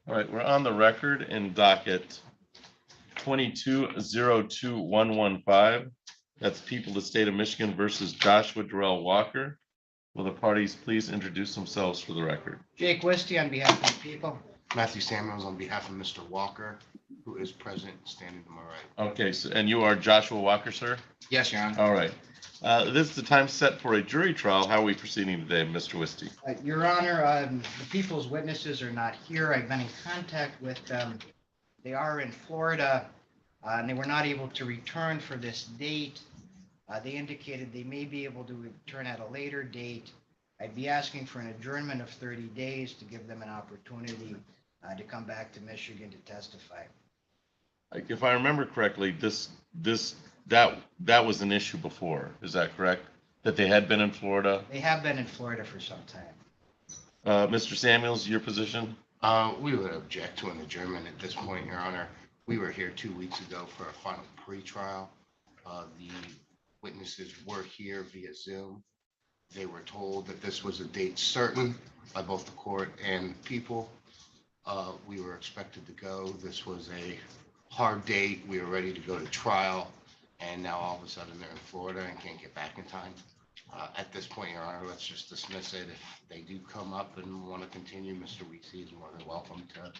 All right, we're on the record in docket 22-02115. That's people of the state of Michigan versus Joshua Darrell Walker. Will the parties please introduce themselves for the record? Jake Wisty on behalf of the people. Matthew Samuels on behalf of Mr. Walker, who is present, standing to my right. Okay, so, and you are Joshua Walker, sir? Yes, Your Honor. All right. This is the time set for a jury trial. How are we proceeding today, Mr. Wisty? Your Honor, the people's witnesses are not here. I've been in contact with them. They are in Florida, and they were not able to return for this date. They indicated they may be able to return at a later date. I'd be asking for an adjournment of 30 days to give them an opportunity to come back to Michigan to testify. Like, if I remember correctly, that was an issue before. Is that correct? That they had been in Florida? They have been in Florida for some time. Mr. Samuels, your position? We would object to an adjournment at this point, Your Honor. We were here 2 weeks ago for a final pre-trial. The witnesses were here via Zoom. They were told that this was a date certain by both the court and people. We were expected to go. This was a hard date. We were ready to go to trial, and now all of a sudden they're in Florida and can't get back in time. At this point, Your Honor, let's just dismiss it. If they do come up and want to continue, Mr. Weeksy is more than welcome to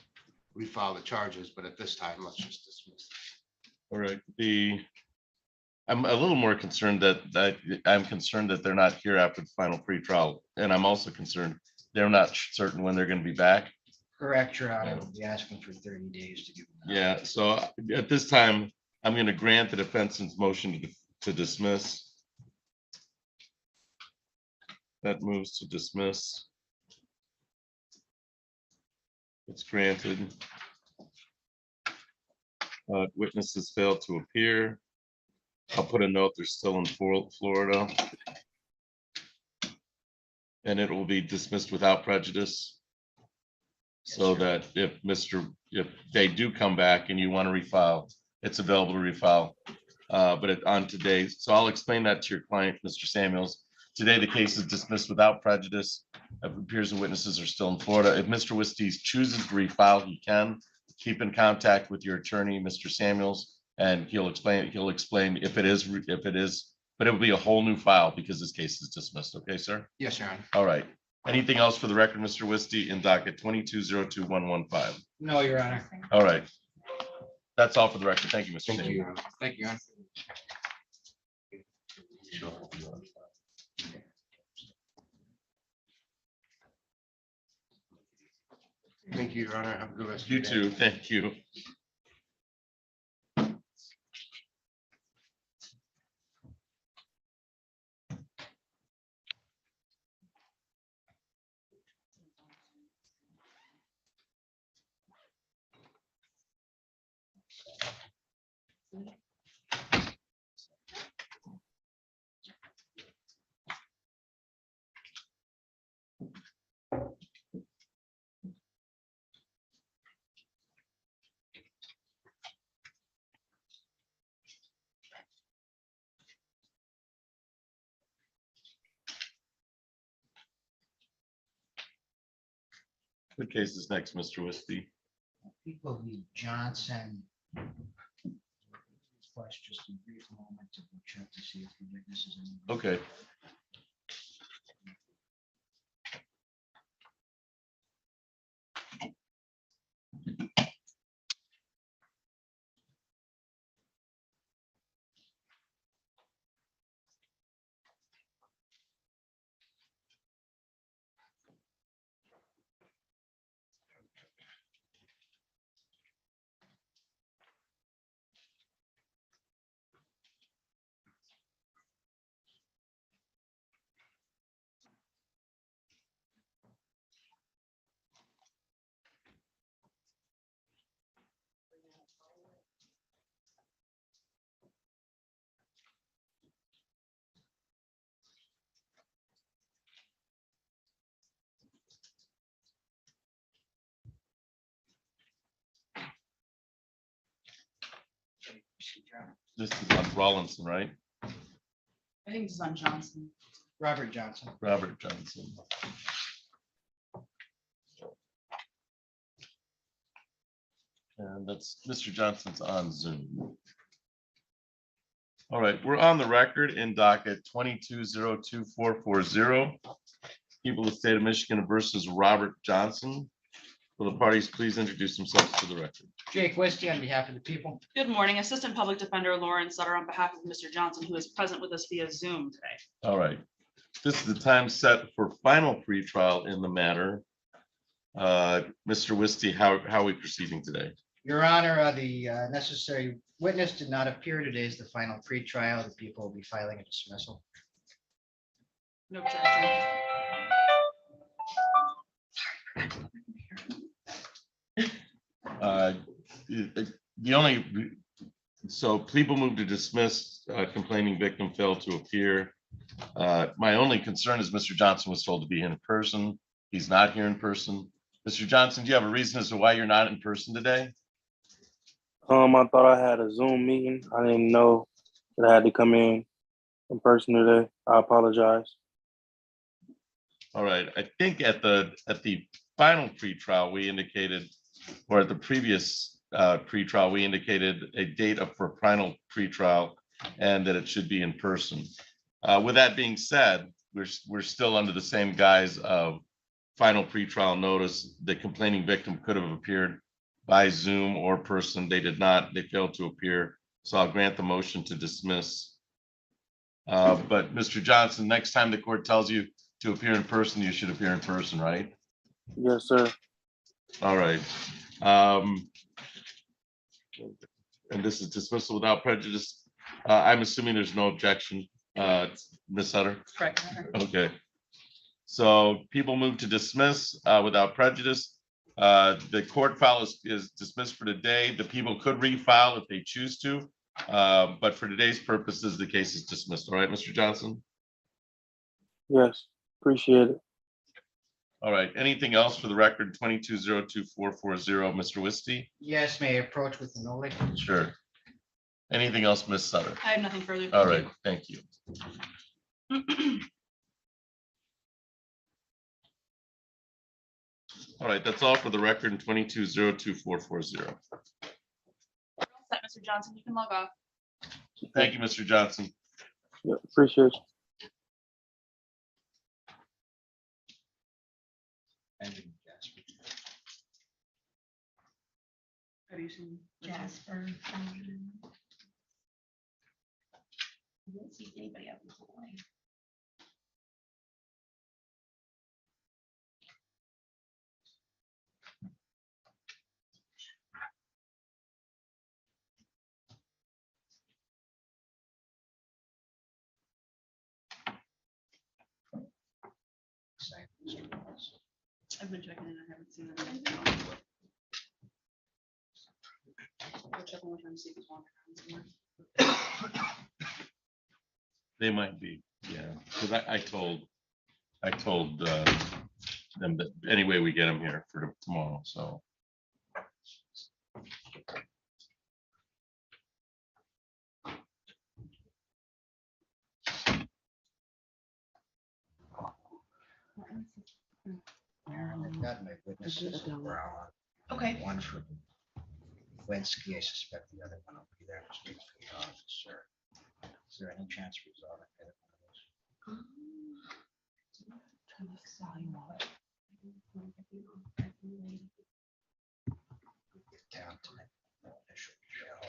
refile the charges, but at this time, let's just dismiss it. All right. I'm a little more concerned that they're not here after the final pretrial, and I'm also concerned they're not certain when they're going to be back. Correct, Your Honor. We'll be asking for 30 days to give them. Yeah. So at this time, I'm going to grant the defendant's motion to dismiss. That moves to dismiss. It's granted. Witnesses failed to appear. I'll put a note they're still in Florida. And it will be dismissed without prejudice. So that if they do come back and you want to refile, it's available to refile. But on today, so I'll explain that to your client, Mr. Samuels. Today, the case is dismissed without prejudice. It appears the witnesses are still in Florida. If Mr. Wisty chooses to refile, he can. Keep in contact with your attorney, Mr. Samuels, and he'll explain if it is, but it will be a whole new file because this case is dismissed. Okay, sir? Yes, Your Honor. All right. Anything else for the record, Mr. Wisty, in docket 22-02115? No, Your Honor. All right. That's all for the record. Thank you, Mr. Thank Samuels. you, Your Honor. Thank you, Your Honor. Thank you, Your Honor. Have a good rest of You your day. too. Thank you. What case is next, Mr. Wisty? People v. Johnson. Request just a brief moment to check to see if the witness is in. Okay. This is on Rawlinson, right? I think this is on Johnson. Robert Johnson. Robert Johnson. And that's Mr. Johnson's on Zoom. All right, we're on the record in docket 22-02440. People of the state of Michigan versus Robert Johnson. Will the parties please introduce themselves to the record? Jake Westy on behalf of the people. Good morning, Assistant Public Defender Lauren Sutter on behalf of Mr. Johnson, who is present with us via Zoom today. All right, this is the time set for final pretrial in the matter. Mr. Wisty, how are we proceeding today? Your Honor, the necessary witness did not appear. Today is the final pretrial. The people will be filing a dismissal. No objection. The only, so people move to dismiss, complaining victim failed to appear. My only concern is Mr. Johnson was told to be in person. He's not here in person. Mr. Johnson, do you have a reason as to why you're not in person today? I thought I had a Zoom meeting. I didn't know that I had to come in person today. I apologize. All right, I think at the final pretrial, we indicated, or at the previous pretrial, we indicated a date for final pretrial and that it should be in person. With that being said, we're still under the same guise of final pretrial notice. The complaining victim could have appeared by Zoom or person. They did not. They failed to appear. So I'll grant the motion to dismiss. But Mr. Johnson, next time the court tells you to appear in person, you should appear in person, right? Yes, sir. All right. And this is dismissal without prejudice. I'm assuming there's no objection, Ms. Sutter? Correct. Okay. So people move to dismiss without prejudice. The court file is dismissed for today. The people could refile if they choose to, but for today's purposes, the case is dismissed. All right, Mr. Johnson? Yes, appreciate it. All right, anything else for the record? 22-02440, Mr. Wisty? Yes, may I approach with the knowledge? Sure. Anything else, Ms. Sutter? I have nothing further. All right, thank you. All right, that's all for the record in 22-02440. Set, Mr. Johnson, you can log off. Thank you, Mr. Johnson. Yeah, appreciate you. Have you seen? Jasper. I didn't see anybody out in the hallway. I've been checking and I haven't seen them. I'll check one more time to see if he's walking around somewhere. They might be, yeah, because I told them that anyway, we get them here for tomorrow, so. I've got my witnesses. Okay. One for Winsky. I suspect the other one will be there to speak for the officer. Is there any chance of resolving either one of those? Down to my initial jail.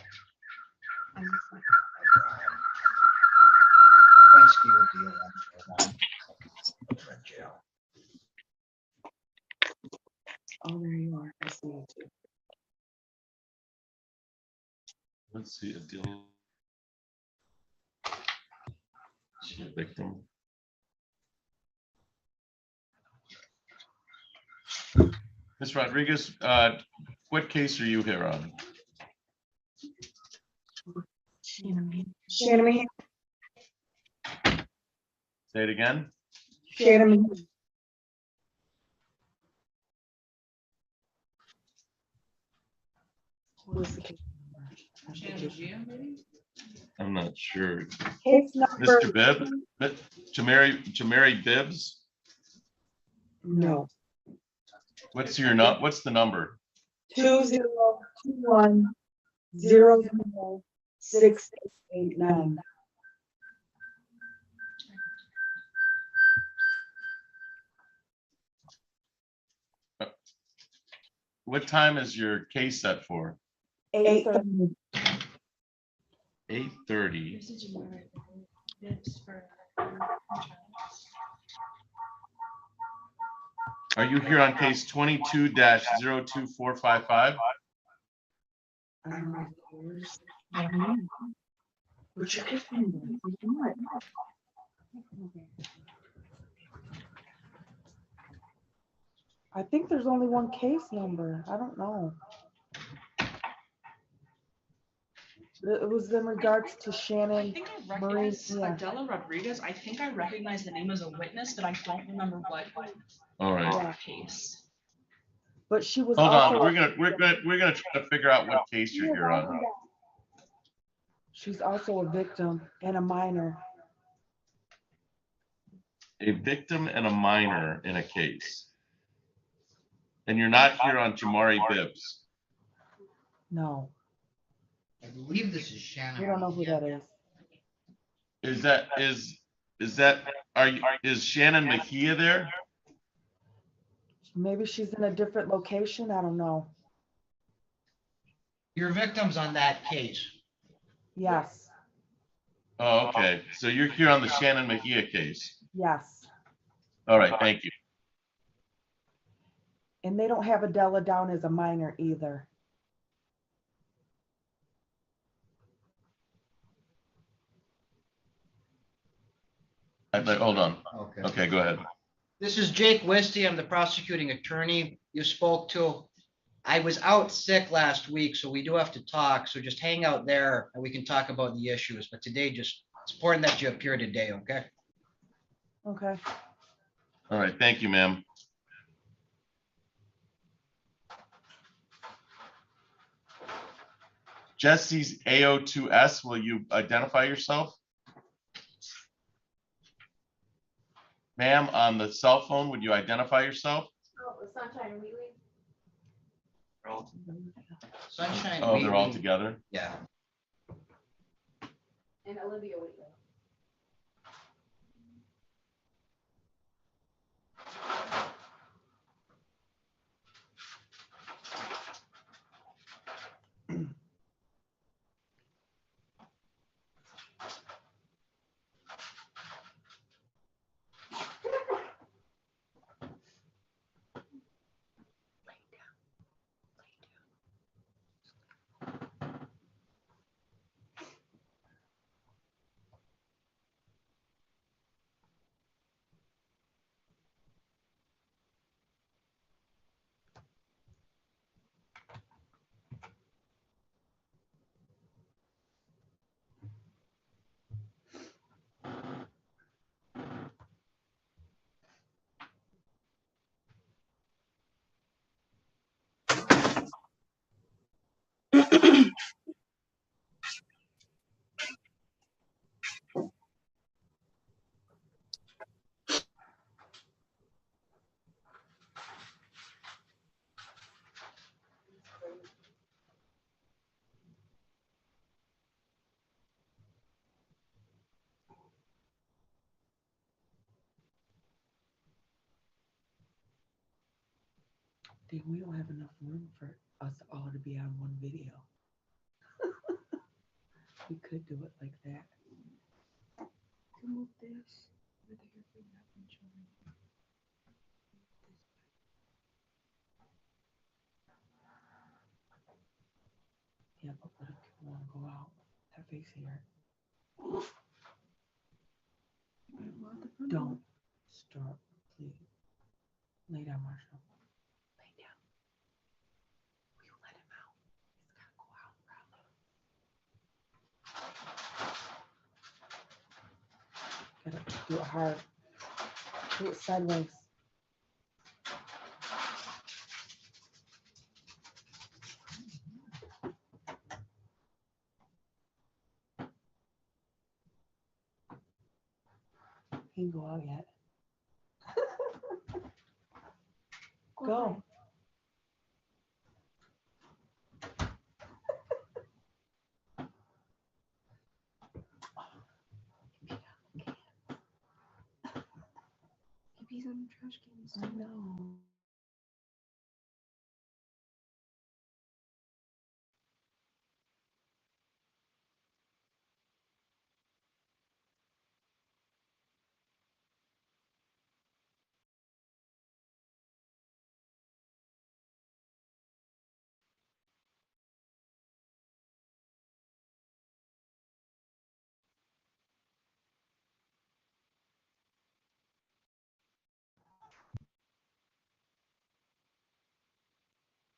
Winsky will deal one for jail. Oh, there you are. I see you too. Let's see a deal. She a victim. Ms. Rodriguez, what case are you here on? Shannon. Say it again. Shannon. What's the case number? I'm not sure. Case number. Mr. Bibb, Jamari Bibbs, No. what's the number? 20 21006889. What time is your case set for? 8:30. 8:30. Are you here on case 22-02455? I don't know. I don't know. What's your case number? I think there's only one case number. I don't know. It was in regards to I Shannon. think I Marie, recognize yeah. Adela Rodriguez. I think I recognize the name as a witness, but I don't remember what All right. Yeah. case. But she was Hold also on. We're gonna try to figure out what case you're here on. she's also a victim and a minor. A victim and a minor in a case. And you're not here on Jamari Bibbs. No, I believe this is Shannon. we don't know who that is. Is Shannon Mejia there? Maybe she's in a different location. I don't know. Your victims on that case. Yes, Oh, okay. So you're here on the Shannon Mejia case. yes. All right, thank you. And they don't have Adela down as a minor either. Hold on. Okay. Okay, go ahead. This is Jake Wisty. I'm the prosecuting attorney you spoke to. I was out sick last week, so we do have to talk. So just hang out there and we can talk about the issues. But today, it's important that you appear today, okay? Okay. All right, thank you, ma'am. Jesse's AO2S, will you identify yourself? Ma'am, on the cell phone, would you identify yourself? Oh, Sunshine Wheatley. Sunshine. Oh, they're all Wheatley. together? Yeah. And Olivia Wheatley. Dude, we don't have enough room for us all to be on one video. We could do it like that. Move this. Yeah, but what if people want to go out? That face here. Don't start, please. Lay down, Marshall. Lay down. Will you let him out? He's gotta go out, Riley. Gotta do it hard. Do it sideways. He can go out yet. Go. I know.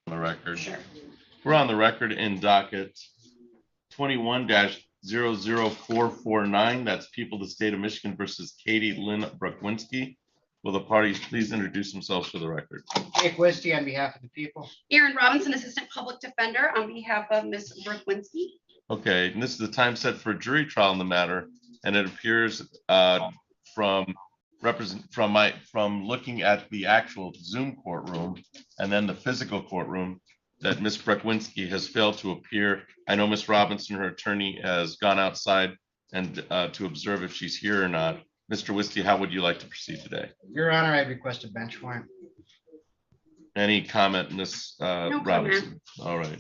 On the record. Sure. We're on the record in docket 21-00449. That's people of the state of Michigan versus Katie Lynn Brukwinski. Will the parties please introduce themselves for the record? Jake Wisty on behalf of the people. Erin Robinson, Assistant Public Defender, on behalf of Ms. Brukwinski. Okay, and this is the time set for a jury trial in the matter, and it appears from looking at the actual Zoom courtroom and then the physical courtroom that Ms. Brukwinski has failed to appear. I know Ms. Robinson, her attorney, has gone outside and to observe if she's here or not. Mr. Wisty, how would you like to proceed today? Your Honor, I request a bench warrant. Any comment, Ms. No Robinson? All right.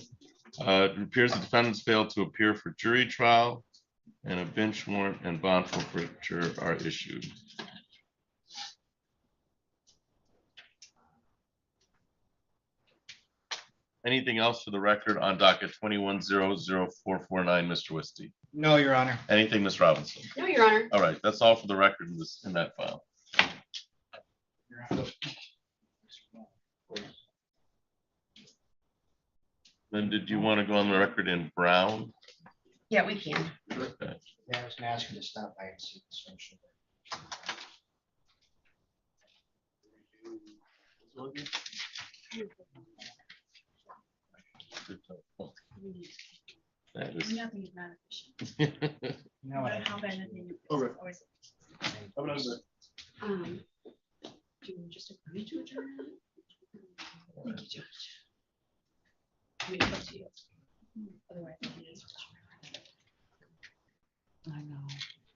It appears the defendants failed to appear for jury trial and a bench warrant and bond forfeiture are issued. Anything else for the record on docket 21-00449, Mr. Wisty? No, Your Honor. Anything, Ms. Robinson? No, Your Honor. All right, that's all for the record in that file. Your Honor. Then did you want to go on the record in Brown? Yeah, we can. Okay. Yeah, I was gonna ask you to stop by and see the social. That is- Nothing is not efficient. No, I- How bad anything is Okay. always- Do you just agree to adjourn? Thank you, Judge. I mean, it's up to you. Otherwise, it is. I know.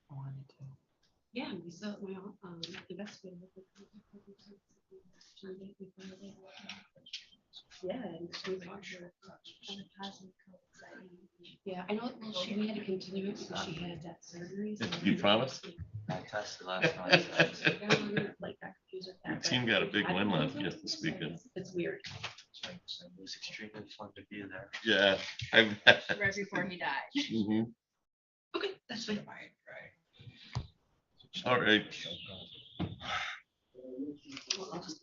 I wanted to. Yeah, we saw my investigator. Yeah. and we talked to her. Yeah, I know, well, we had to continue it because she had that surgery. so You promise? I tested last night. Like, that confused with Your that, team but got a big I win don't last know. year this weekend. It's weird. It was extremely fun to be there. Yeah. I've- Right before he died. Mhm. Okay, that's fine. All right. Well, I'll just-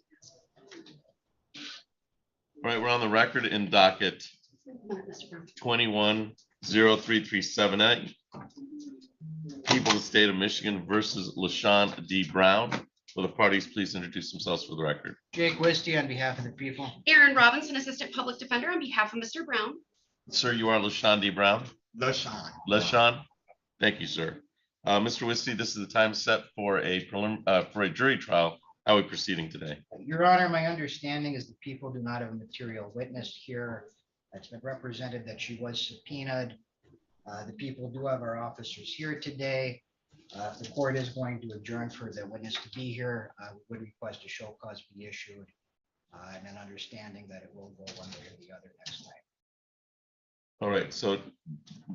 All right, we're on the record in docket Mr. Brown. 21-03378. People of the state of Michigan versus LaShawn D. Brown. Will the parties please introduce themselves for the record? Jake Wisty on behalf of the people. Erin Robinson, Assistant Public Defender, on behalf of Mr. Brown. Sir, you are LaShawn D. Brown? LaShawn. LaShawn? Thank you, sir. Mr. Wisty, this is the time set for a jury trial. How are we proceeding today? Your Honor, my understanding is the people do not have a material witness here. It's been represented that she was subpoenaed. The people do have our officers here today. If the court is going to adjourn for the witness to be here, we would request a show cause be issued. And an understanding that it will go one way or the other next night. All right, so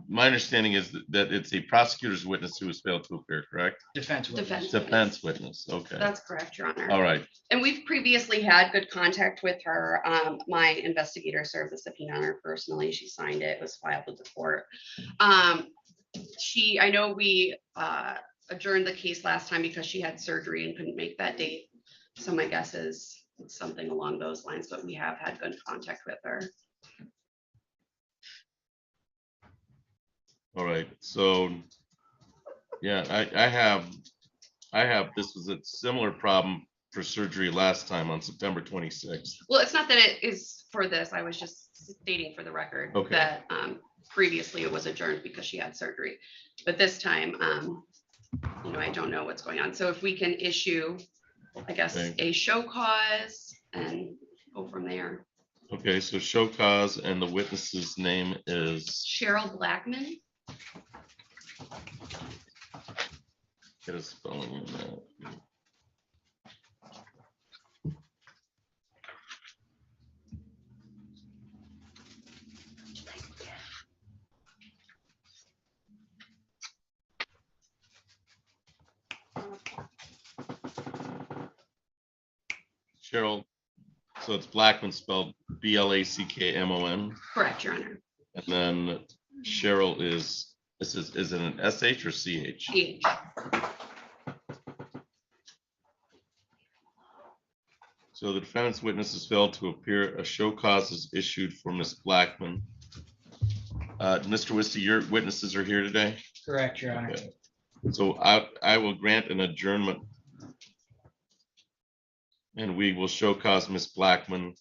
my understanding is that it's a prosecutor's witness who has failed to appear, correct? Defense witness. Defense witness, okay. That's correct, Your Honor. All right, And we've previously had good contact with her. My investigator served the subpoena on her personally. She signed it, it was filed with the court. I know we adjourned the case last time because she had surgery and couldn't make that date. So my guess is it's something along those lines, but we have had good contact with her. all right, so, yeah, I have, this was a similar problem for surgery last time on September 26th. Well, it's not that it is for this. I was just stating for the record Okay. that previously it was adjourned because she had surgery. But this time, I don't know what's going on. So if we can issue, I guess, Okay. a show cause and go from there. Okay, so show cause and the witness's name is, Cheryl Blackman. get a spelling in that. Cheryl, so it's Blackman spelled Blackmon, Correct, Your Honor. and then Cheryl is it an SH or CH? CH. So the defendant's witnesses failed to appear. A show cause is issued for Ms. Blackman. Mr. Wisty, your witnesses are here today. Correct, Your Honor. Okay. So I will grant an adjournment. And we will show cause Ms. Blackman.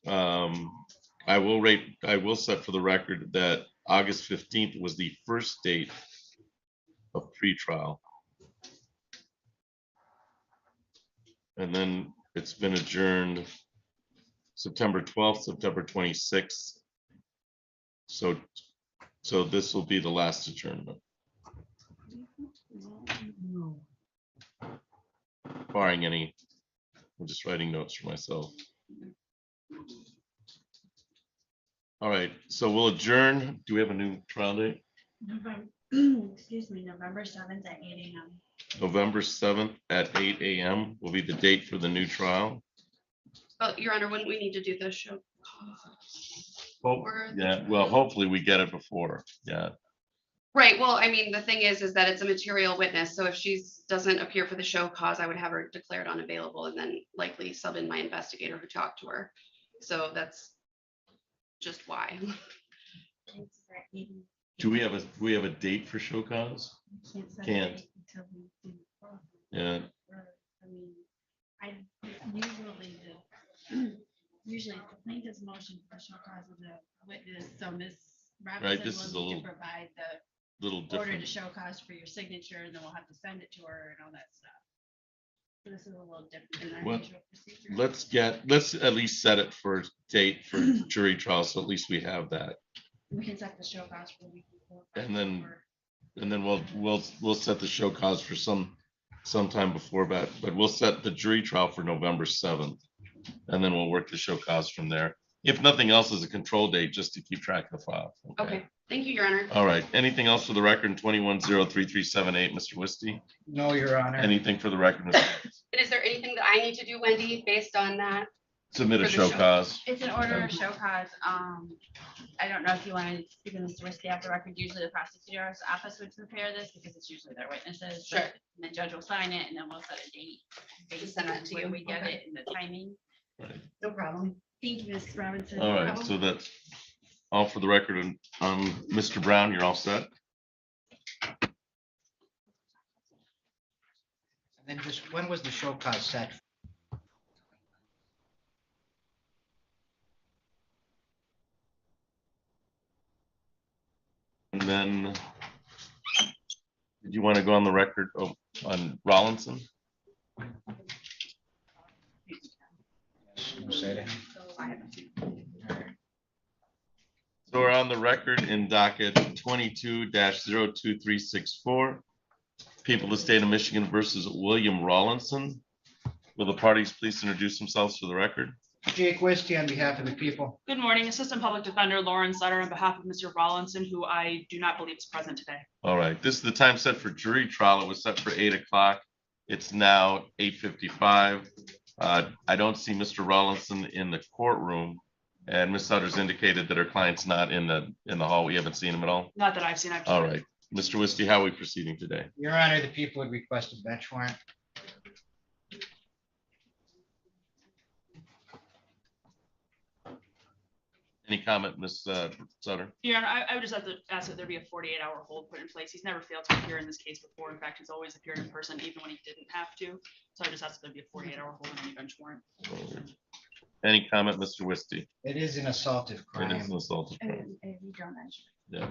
I will set for the record that August 15th was the first date of pretrial. And then it's been adjourned September 12th, September 26th. So this will be the last adjournment, barring any, I'm just writing notes for myself. All right, so we'll adjourn. Do we have a new trial date? Excuse me, November 7th at 8 a.m. November 7th at 8 a.m. will be the date for the new trial. Oh, Your Honor, wouldn't we need to do the show? Or the Yeah, well, hopefully we get it before, yeah. Right, well, I mean, the thing is that it's a material witness, so if she doesn't appear for the show cause, I would have her declared unavailable and then likely sub in my investigator who talked to her. So that's just why. It's at 8. Do we have a date for show cause? Can't set a Can't. date until we do the process. Yeah, I mean, I usually the plaintiff's motion for show cause of the witness, so Ms. Right, Robinson this is a will need little to provide the little order to different. show cause for your signature, and then we'll have to send it to her and all that stuff. So this is a little different than our What- usual procedure. Let's at least set it for date for jury trial, so at least we have that. We can set the show cause for a week before. And then we'll set the show cause for sometime before that, but we'll set the jury trial for November 7th. And then we'll work the show cause from there. If nothing else is a control date, just to keep track of the file. Okay, thank you, Your Honor. All right, anything else for the record in 21-03378, Mr. Wisty? No, Your Honor. Anything for the record? Mr. Is there anything that I need to do, Wendy, based on that? Submit a For the show show. cause. It's an order of show cause. I don't know if you want to speak to Mr. Risky after record. Usually the prosecutor's office would prepare this because it's usually their witnesses. but Sure. The judge will sign it and then we'll set a date. based send that on to when you. We get Okay. it and the timing. Right. No problem. Thank you, Ms. Robinson. All right, so that's all for the record. And Mr. Brown, you're all set. And then just, when was the show cause set? And then, did you want to go on the record on Rollinson? Say that. So we're on the record in docket 22-02364. People of the state of Michigan versus William Rollinson. Will the parties please introduce themselves for the record? Jake Wisty on behalf of the people. Good morning, Assistant Public Defender Lauren Sutter on behalf of Mr. Rollinson, who I do not believe is present today. All right, this is the time set for jury trial. It was set for 8 o'clock. It's now 8:55. I don't see Mr. Rollinson in the courtroom, and Ms. Sutter's indicated that her client's not in the hall. We haven't seen him at all. Not that I've seen. All right, Mr. Wisty, how are we proceeding today? Your Honor, the people would request a bench warrant. Any comment, Ms. Sutter? Your Honor, I would just have to ask that there be a 48-hour hold put in place. He's never failed to appear in this case before. In fact, he's always appeared in person, even when he didn't have to. So I just ask that there be a 48-hour hold on any bench warrant. Any comment, Mr. Wisty? It is an assaultive It is crime. an assault. And we don't mention. Yeah.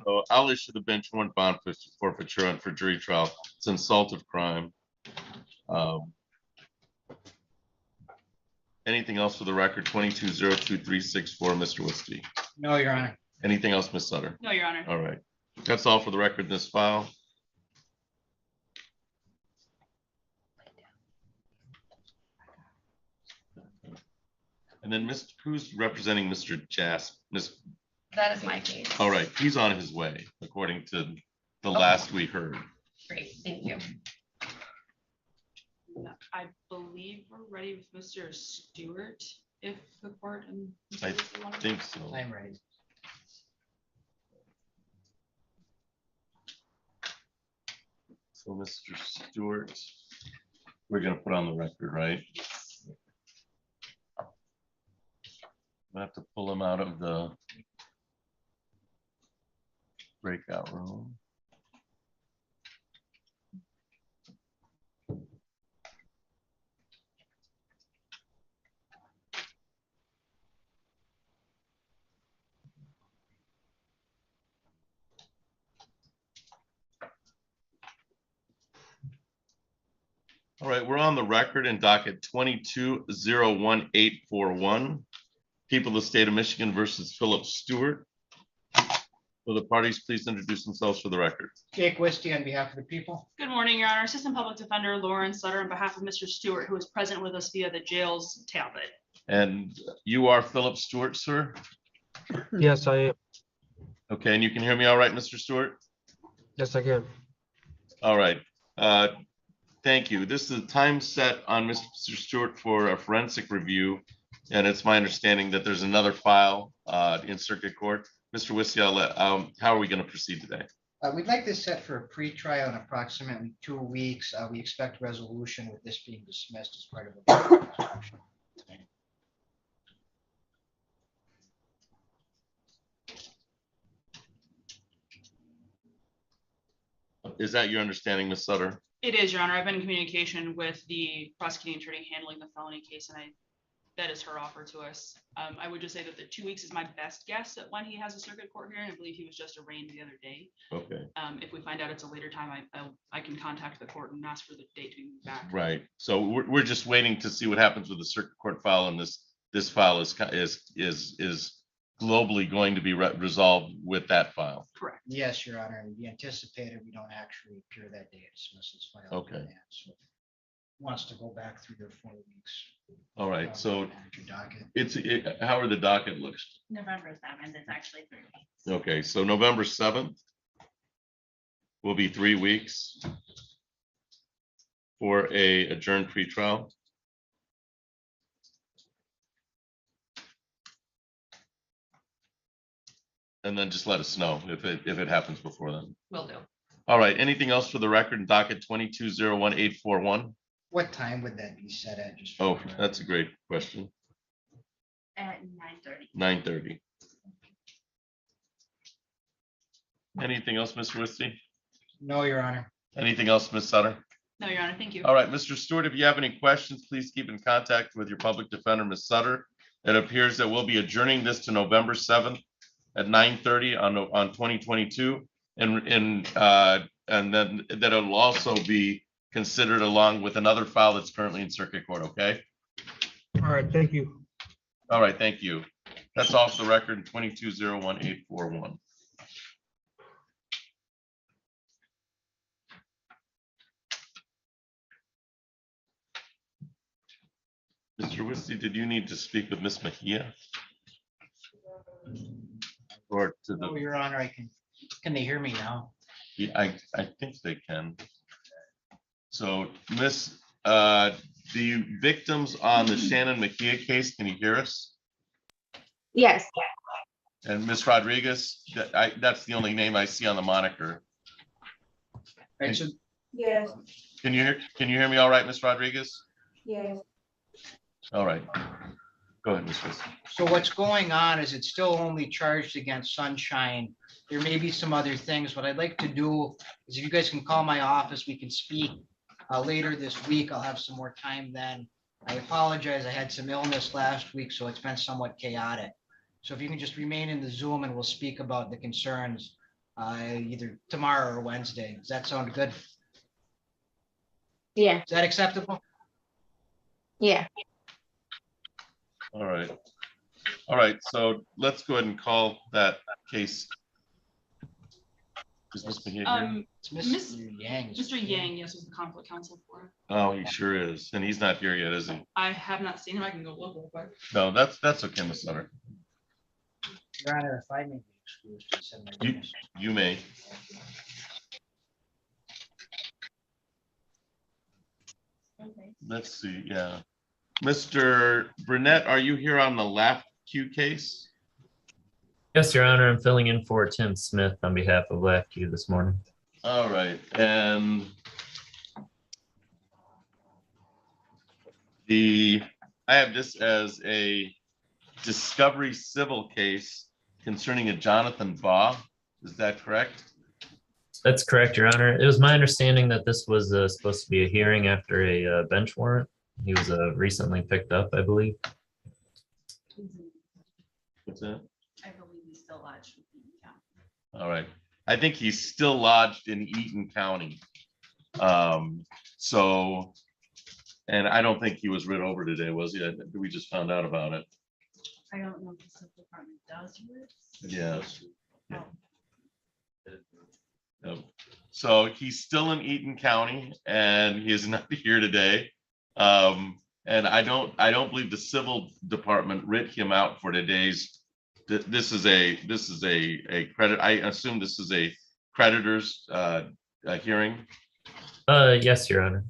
So I'll issue the bench warrant bond forfeiture for jury trial. It's an assaultive crime. Anything else for the record? 22-02364, Mr. Wisty. No, Your Honor. Anything else, Ms. Sutter? No, Your Honor. All right. That's all for the record in this file. And then who's representing Mr. Jasp? That is my case. All right, he's on his way, according to the last we heard. Great, thank you. I believe we're ready with Mr. Stewart, if the court and. Mr. I Wisty want to- think so. I'm ready. So Mr. Stewart, we're gonna put on the record, right? I have to pull him out of the breakout room. All right, we're on the record in docket 22-01841. People of the state of Michigan versus Philip Stewart. Will the parties please introduce themselves for the record? Jake Wisty on behalf of the people. Good morning, Your Honor. Assistant Public Defender Lauren Sutter on behalf of Mr. Stewart, who is present with us via the jail's tablet. And you are Philip Stewart, sir? Yes, I am. Okay, and you can hear me all right, Mr. Stewart? Yes, I can. All right. Thank you. This is a time set on Mr. Stewart for a forensic review. And it's my understanding that there's another file in circuit court. Mr. Wisty, how are we going to proceed today? We'd like this set for a pretrial in approximately 2 weeks. We expect resolution with this being dismissed as part of the. Is that your understanding, Ms. Sutter? It is, Your Honor. I've been in communication with the prosecuting attorney handling the felony case, and that is her offer to us. I would just say that the 2 weeks is my best guess at when he has a circuit court hearing. I believe he was just arraigned the other day. Okay, If we find out it's a later time, I can contact the court and ask for the date to be moved back. right. So we're just waiting to see what happens with the circuit court file, and this file is globally going to be resolved with that file. Correct. Yes, Your Honor, and we anticipated we don't actually appear that day. Dismiss this file. Okay. So wants to go back 3 or 4 weeks. All right, so Your docket. how are the docket looks? November 7th, it's actually 3 weeks. Okay, so November 7th will be 3 weeks for a adjourned pretrial. And then just let us know if it happens before then. Will do. All right, anything else for the record in docket 22-01841? What time would that be set at? Just for Oh, the record? that's a great question. At 9:30. 9:30. Anything else, Mr. Wisty? No, Your Honor. Anything else, Ms. Sutter? No, Your Honor. Thank you. All right, Mr. Stewart, if you have any questions, please keep in contact with your public defender, Ms. Sutter. It appears that we'll be adjourning this to November 7th at 9:30 on 2022. And then that it'll also be considered along with another file that's currently in circuit court, okay? All right, thank you. All right, thank you. That's off the record in 22-01841. Mr. Wisty, did you need to speak with Ms. Mejia? Or to No, the, Your Honor, can they hear me now? I think they can. So, Miss, the victims on the Shannon Mejia case, can you hear us? Yes. And Miss Rodriguez, that's the only name I see on the moniker. Right, so Yes. Can you hear me all right, Miss Rodriguez? Yes. All right. Go ahead, Miss Wisty. So what's going on is it's still only charged against Sunshine. There may be some other things. What I'd like to do is if you guys can call my office, we can speak later this week. I'll have some more time then. I apologize. I had some illness last week, so it's been somewhat chaotic. So if you can just remain in the Zoom and we'll speak about the concerns either tomorrow or Wednesday. Does that sound good? Yeah. Is that acceptable? Yeah. All right. All right, so let's go ahead and call that case. Is Ms. Mejia here? It's Miss- Mr. Yang. Mr. Yang, yes, was the conflict counsel for it. Oh, he sure is. And he's not here yet, is he? I have not seen him. I can go look real quick. No, that's okay, Ms. Sutter. Your Honor, if I may be excused to send my You- witness. You may. Okay. let's see, yeah. Mr. Burnett, are you here on the last Q case? Yes, Your Honor, I'm filling in for Tim Smith on behalf of LAFQ this morning. All right, and I have this as a discovery civil case concerning a Jonathan Baugh. Is that correct? That's correct, Your Honor. It was my understanding that this was supposed to be a hearing after a bench warrant. He was recently picked up, I believe. What's that? I believe he's still lodged with the county. All right. I think he's still lodged in Eaton County. So, and I don't think he was writ over today, was he? We just found out about it. I don't know if the civil department does writs. Yes. Oh. Yep. So he's still in Eaton County and he is not here today. And I don't believe the civil department writ him out for today's. This is a credit. I assume this is a creditor's hearing. Yes, Your Honor.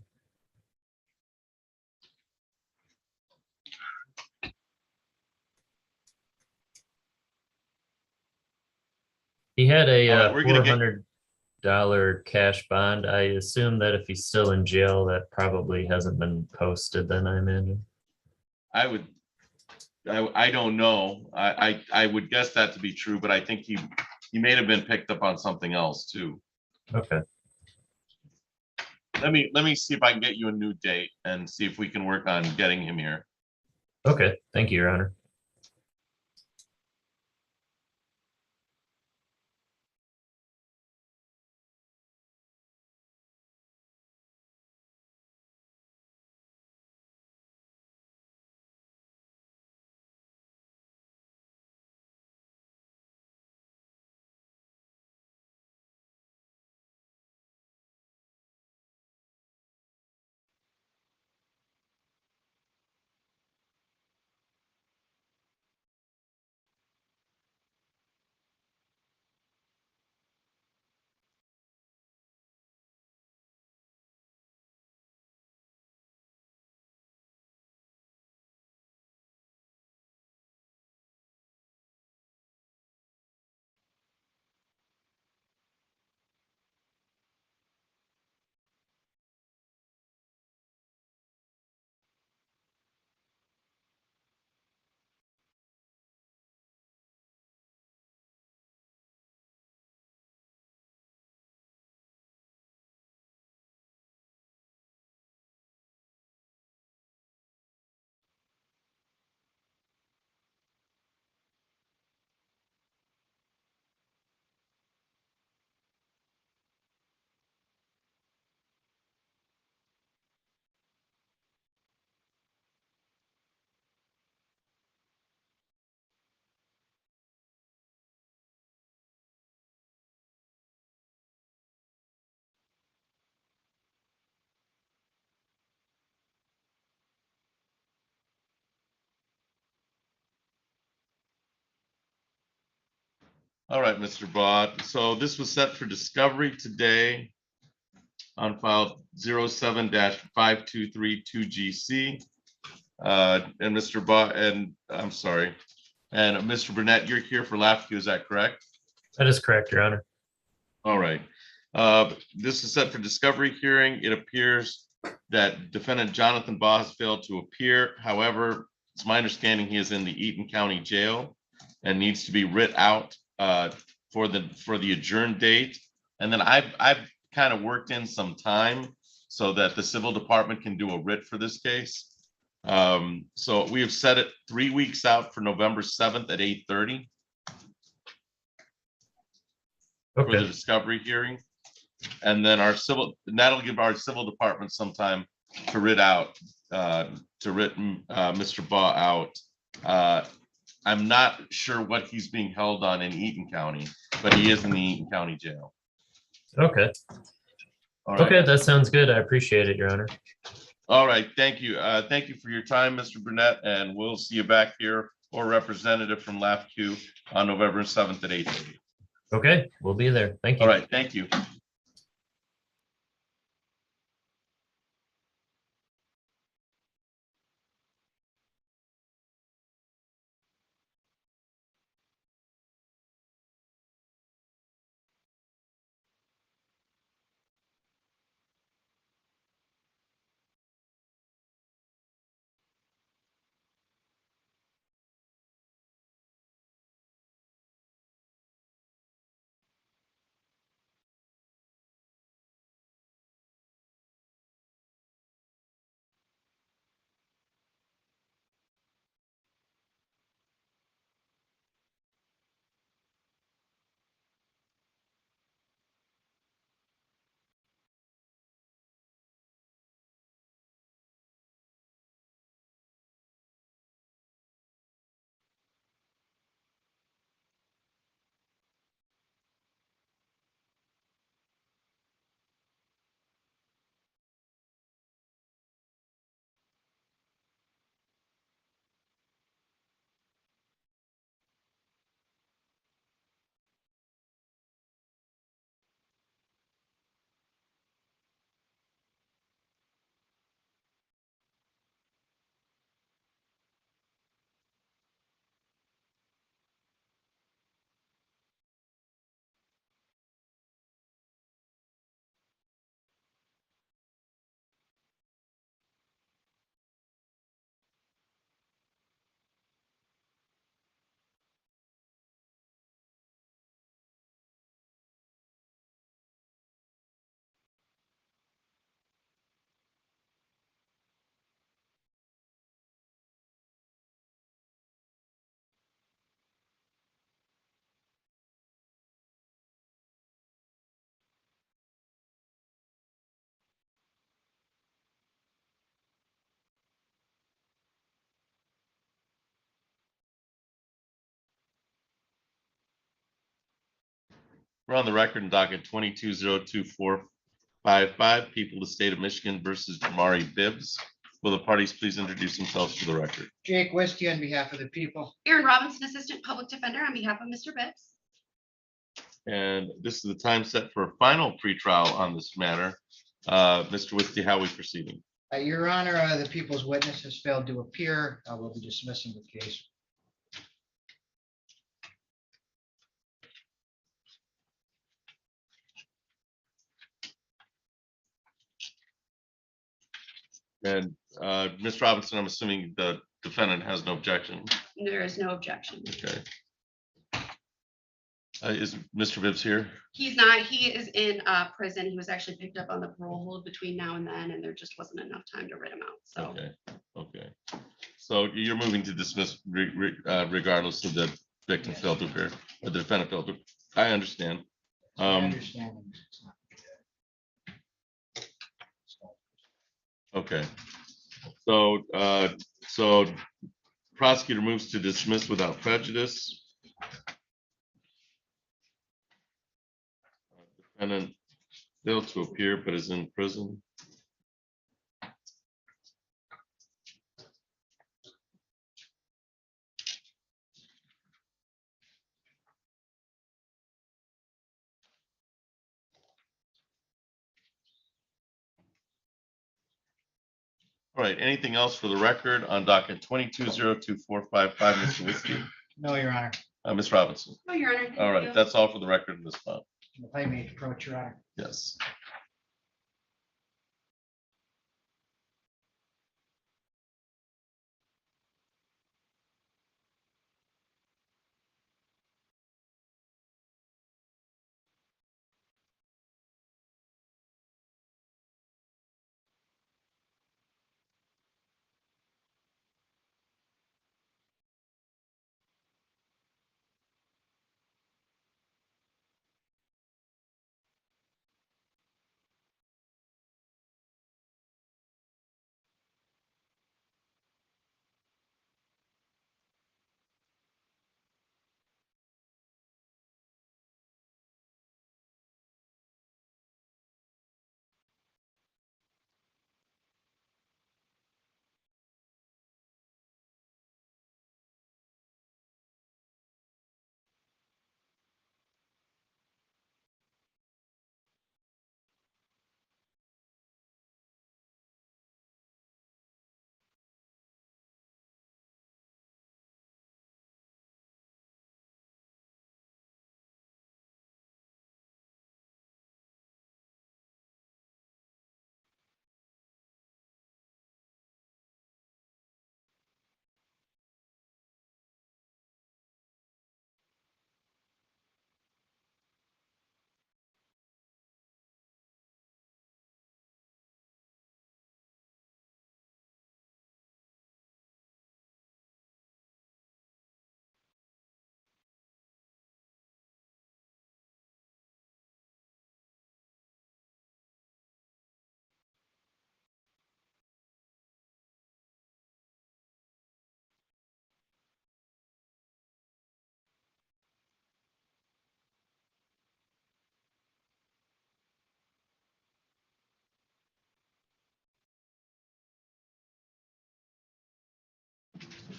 He had a All right, we're gonna get- $400 cash bond. I assume that if he's still in jail, that probably hasn't been posted then, I imagine. I don't know. I would guess that to be true, but I think he may have been picked up on something else too. Okay. Let me see if I can get you a new date and see if we can work on getting him here. Okay. Thank you, Your Honor. All right, Mr. Bott. So this was set for discovery today on file 07-5232GC. And Mr. Bott, and I'm sorry, and Mr. Burnett, you're here for LAFQ, is that correct? That is correct, Your Honor. All right. This is set for discovery hearing. It appears that defendant Jonathan Baugh has failed to appear. However, it's my understanding he is in the Eaton County Jail and needs to be writ out for the adjourned date. And then I've kind of worked in some time so that the civil department can do a writ for this case. So we have set it 3 weeks out for November 7th at 8:30 for the Okay. discovery hearing. And then that'll give our civil department some time to writ Mr. Baugh out. I'm not sure what he's being held on in Eaton County, but he is in the Eaton County Jail. Okay. All right. Okay, that sounds good. I appreciate it, Your Honor. All right. Thank you. Thank you for your time, Mr. Burnett, and we'll see you back here or representative from LAFQ on November 7th at 8:30. Okay, we'll be there. Thank you. All right. Thank you. We're on the record in docket 22-02455, people of the state of Michigan versus Jamari Bibbs. Will the parties please introduce themselves for the record? Jake Westy on behalf of the people. Erin Robinson, Assistant Public Defender on behalf of Mr. Bibbs. And this is the time set for a final pretrial on this matter. Mr. Whisty, how are we proceeding? Your Honor, the people's witness has failed to appear. We'll be dismissing the case. And Ms. Robinson, I'm assuming the defendant has no objection. There is no objection. Okay. Is Mr. Bibbs here? He's not, he is in prison. He was actually picked up on the parole hold between now and then, and there just wasn't enough time to writ him out, so. Okay, okay. So you're moving to dismiss regardless of the victim failed to appear, or the defendant failed to, I understand. I understand. Okay. So prosecutor moves to dismiss without prejudice. Defendant failed to appear but is in prison. All right, anything else for the record on docket 22-02455, Mr. Whisky? No, Your Honor. Ms. Robinson? Oh, Your Honor. Thank All right, you. that's all for the record in this file. If I may approach, Your Honor. Yes.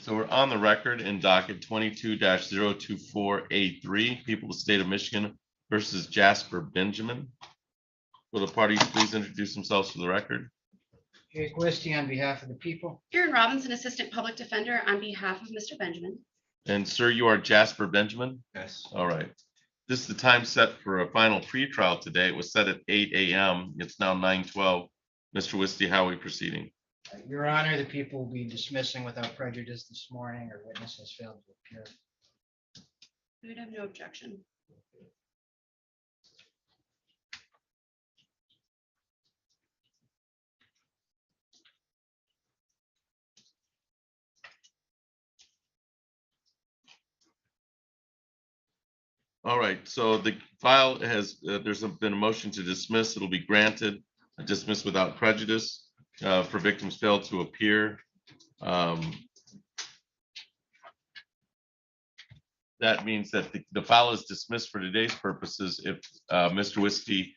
So we're on the record in docket 22-024A3, people of the state of Michigan versus Jasper Benjamin. Will the parties please introduce themselves for the record? Jake Westy on behalf of the people. Erin Robinson, Assistant Public Defender on behalf of Mr. Benjamin. And sir, you are Jasper Benjamin? Yes. All right. This is the time set for a final pretrial today. It was set at 8 a.m. It's now 9:12. Mr. Whisty, how are we proceeding? Your Honor, the people will be dismissing without prejudice this morning. Our witness has failed to appear. We would have no objection. All right, so the file has, there's been a motion to dismiss. It'll be granted, dismiss without prejudice for victims failed to appear. that means that the file is dismissed for today's purposes. If Mr. Whiskey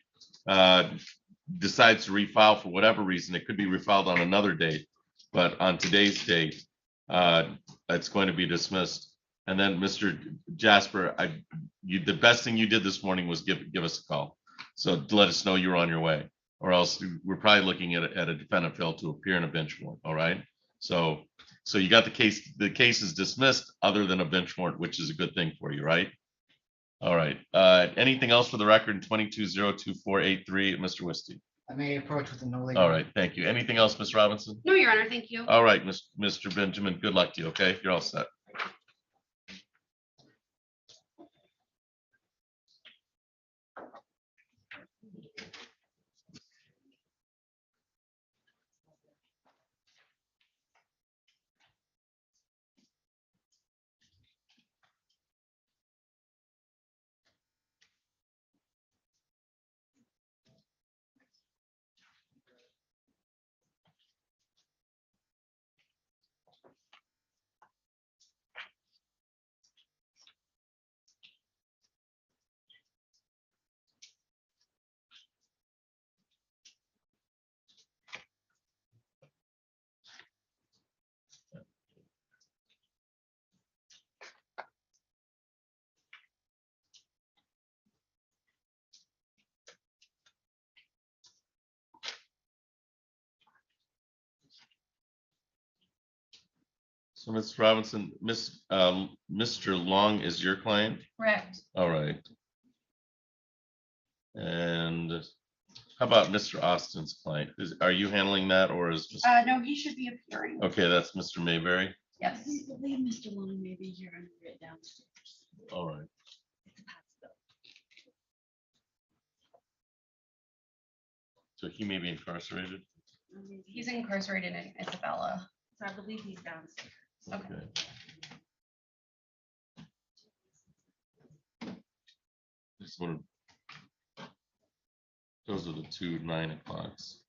decides to refile for whatever reason, it could be refiled on another date, but on today's date, it's going to be dismissed. And then Mr. Jasper, the best thing you did this morning was give us a call. So to let us know you're on your way, or else we're probably looking at a defendant failed to appear in a bench warrant. All right. So you got the case is dismissed other than a bench warrant, which is a good thing for you, right? All right. Anything else for the record in 22-02483, Mr. Wisty? I may approach with a no late. All right, thank you. Anything else, Ms. Robinson? No, Your Honor, thank you. All right, Mr. Benjamin, good luck to you, okay? You're all set. So, Ms. Robinson, Mr. Long is your client? Correct. All right. And how about Mr. Austin's client? Are you handling that, or is? No, he should be appearing. Okay, that's Mr. Mayberry. Yes. I believe Mr. Long may be here and right downstairs. All right. So he may be incarcerated. He's incarcerated in Isabella. So I believe he's downstairs. Okay. Just want to. Those are the 2 9 o'clocks.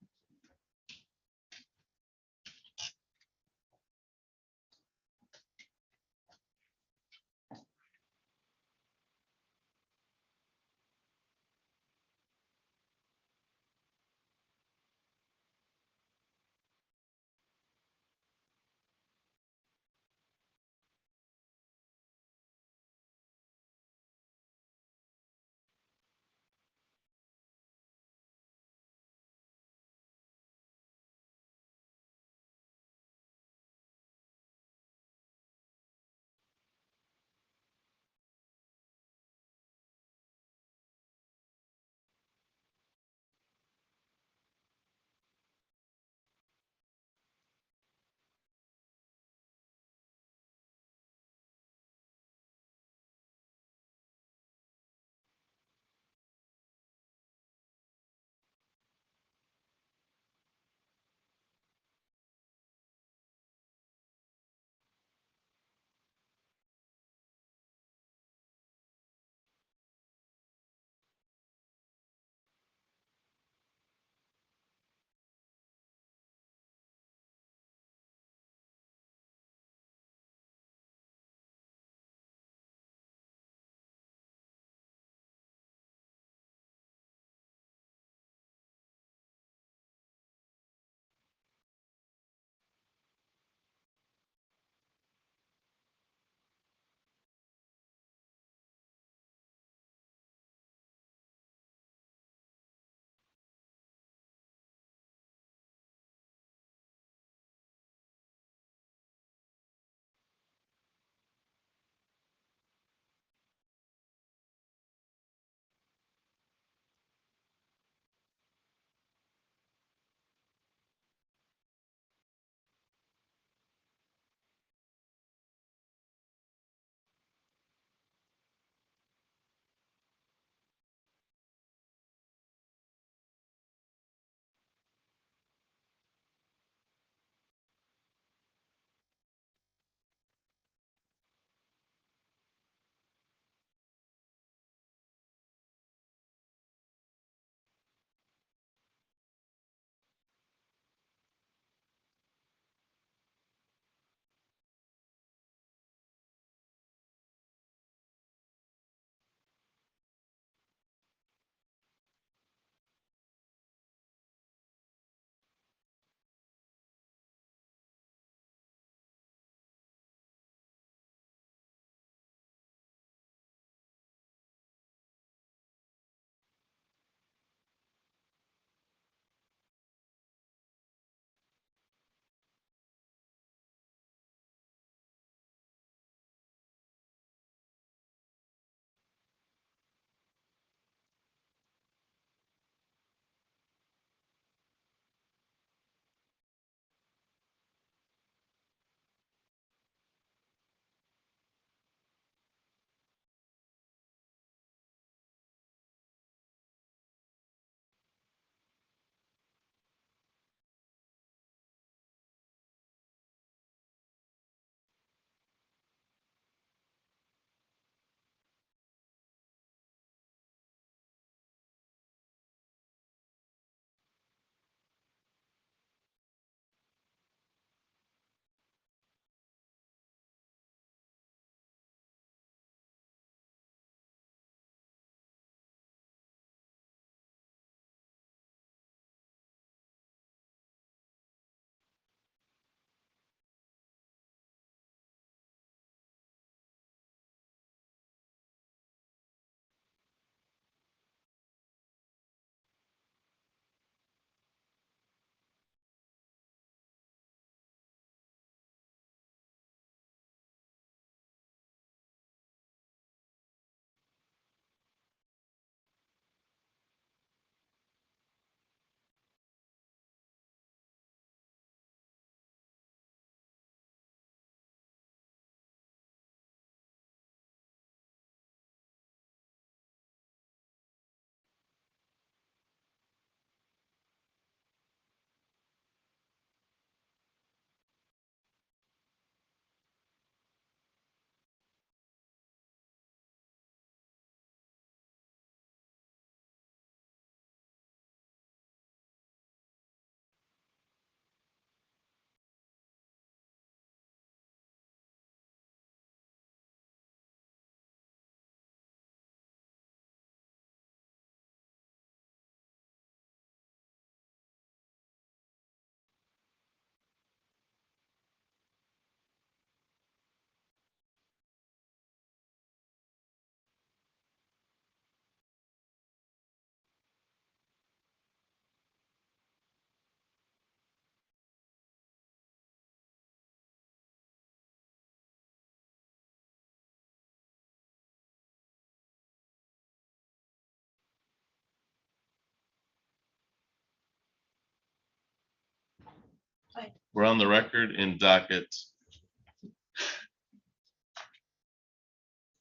We're on the record in docket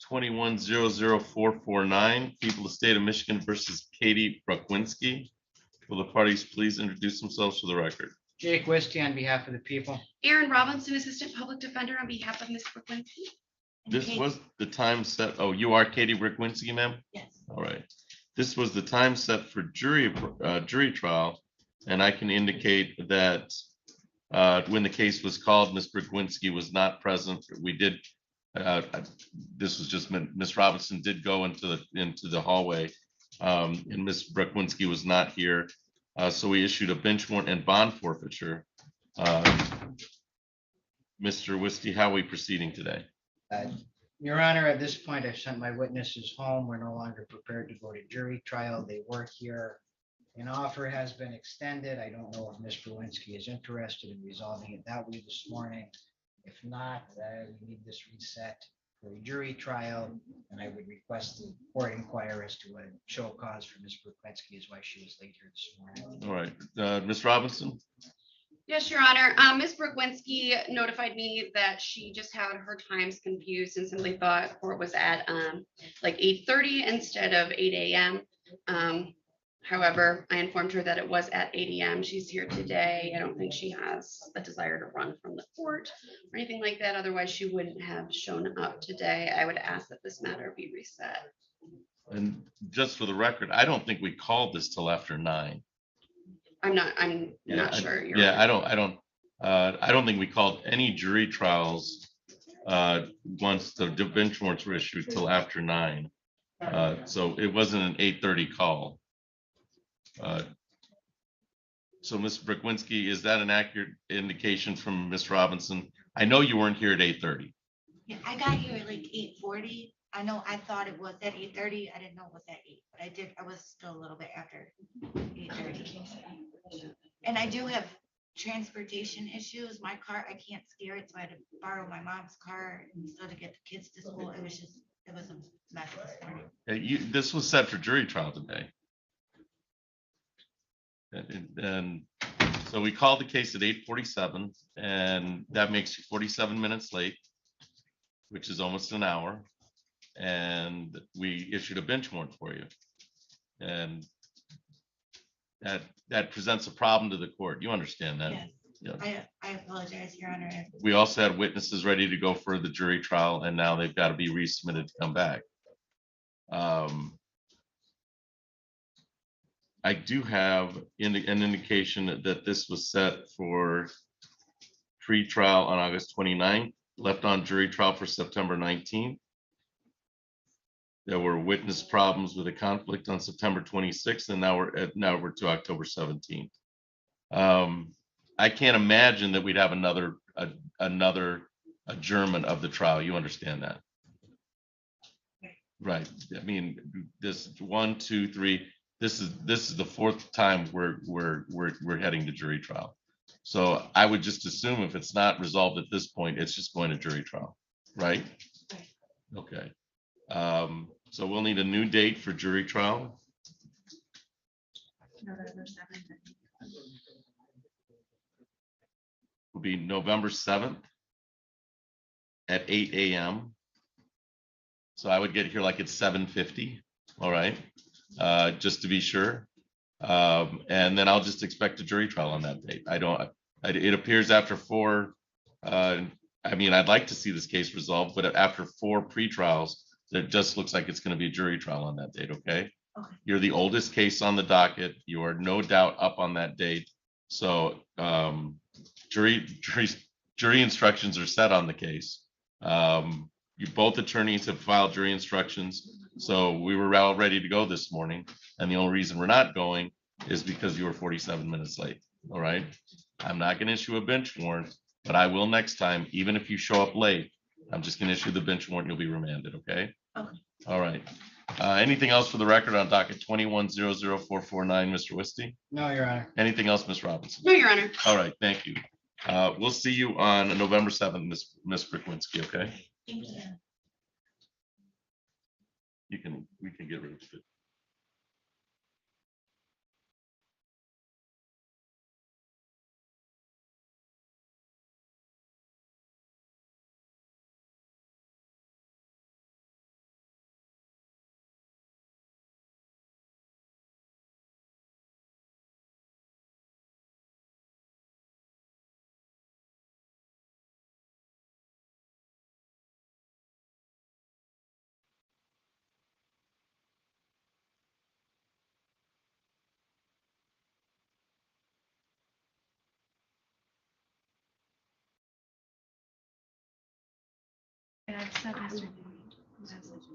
21-00449, people of the state of Michigan versus Katie Brukwinski. Will the parties please introduce themselves for the record? Jake Wisty on behalf of the people. Aaron Robinson, Assistant Public Defender on behalf of Ms. Brooklynski. This was the time set. Oh, you are Katie Brukwinski, ma'am? Yes. All right. This was the time set for jury trial, and I can indicate that when the case was called, Ms. Brukwinski was not present. We did. This was just Ms. Robinson did go into the hallway, and Ms. Brukwinski was not here. So we issued a bench warrant and bond forfeiture. Mr. Wisty, how are we proceeding today? Your Honor, at this point, I've sent my witnesses home. We're no longer prepared to go to jury trial. They work here. An offer has been extended. I don't know if Ms. Lewinsky is interested in resolving it that way this morning. If not, we need this reset for a jury trial, and I would request the court inquire as to what a show cause for Ms. Lewinsky is why she was late here this morning. All right, Ms. Robinson? Yes, Your Honor. Ms. Brookwinski notified me that she just had her times confused and simply thought court was at like 8:30 instead of 8 a.m. However, I informed her that it was at 8 a.m. She's here today. I don't think she has a desire to run from the court or anything like that. Otherwise, she wouldn't have shown up today. I would ask that this matter be reset. And just for the record, I don't think we called this till after 9. I'm not sure. Your Yeah, Honor. I don't think we called any jury trials once the bench warrants were issued till after 9. So it wasn't an 8:30 call. So Ms. Brukwinski, is that an accurate indication from Ms. Robinson? I know you weren't here at 8:30. Yeah, I got here at like 8:40. I know I thought it was at 8:30. I didn't know it was at 8, but I was still a little bit after 8:30. And I do have transportation issues. My car, I can't steer it, so I had to borrow my mom's car and so to get the kids to school. It was a mess this morning. This was set for jury trial today. And so we called the case at 8:47, and that makes you 47 minutes late, which is almost an hour. And we issued a bench warrant for you. And that presents a problem to the court. You understand that? Yes. Yeah. I apologize, Your Honor. We also had witnesses ready to go for the jury trial, and now they've got to be resubmitted to come back. I do have an indication that this was set for pre-trial on August 29th, left on jury trial for September 19th. There were witness problems with a conflict on September 26th, and now we're to October 17th. I can't imagine that we'd have another adjournment of the trial. You understand that? Right. I mean, this 1, 2, 3. This is the 4th time we're heading to jury trial. So I would just assume if it's not resolved at this point, it's just going to jury trial, right? Okay. So we'll need a new date for jury trial. November 7th. Will be November 7th at 8 a.m. So I would get here like at 7:50. All right. Just to be sure. And then I'll just expect a jury trial on that date. It appears after 4, I mean, I'd like to see this case resolved, but after 4 pre-trials, it just looks like it's going to be a jury trial on that date, okay? Okay. You're the oldest case on the docket. You are no doubt up on that date. So jury instructions are set on the case. Both attorneys have filed jury instructions. So we were all ready to go this morning. And the only reason we're not going is because you were 47 minutes late. All right. I'm not going to issue a bench warrant, but I will next time, even if you show up late. I'm just going to issue the bench warrant. You'll be remanded. Okay. Okay. All right. Anything else for the record on docket 21-00449, Mr. Wisty? No, Your Honor. Anything else, Ms. Robinson? No, Your Honor. All right. Thank you. We'll see you on November 7th, Ms. Brukwinski. Okay. Thank you. We can get rid of it.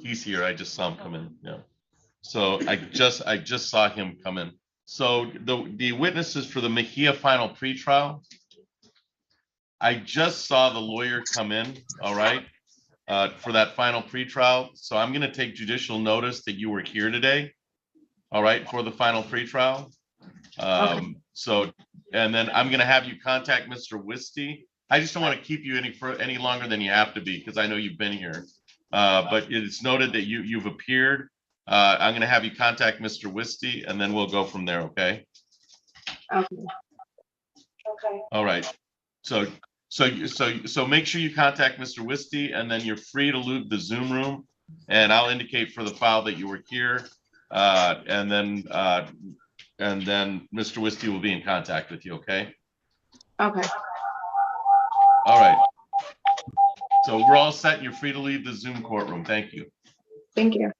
He's here. I just saw him come in. Yeah. So I just saw him come in. So the witnesses for the Mejia final pretrial, I just saw the lawyer come in, all right, for that final pretrial. So I'm going to take judicial notice that you were here today, all right, for the final pretrial. So, and then I'm going to have you contact Mr. Wisty. I just don't want to keep you any longer than you have to be, because I know you've been here. But it's noted that you've appeared. I'm going to have you contact Mr. Wisty, and then we'll go from there, okay? Okay. All right. So make sure you contact Mr. Wisty, and then you're free to leave the Zoom room, and I'll indicate for the file that you were here. And then Mr. Wisty will be in contact with you, okay? Okay. All right. So we're all set. You're free to leave the Zoom courtroom. Thank you. Thank you.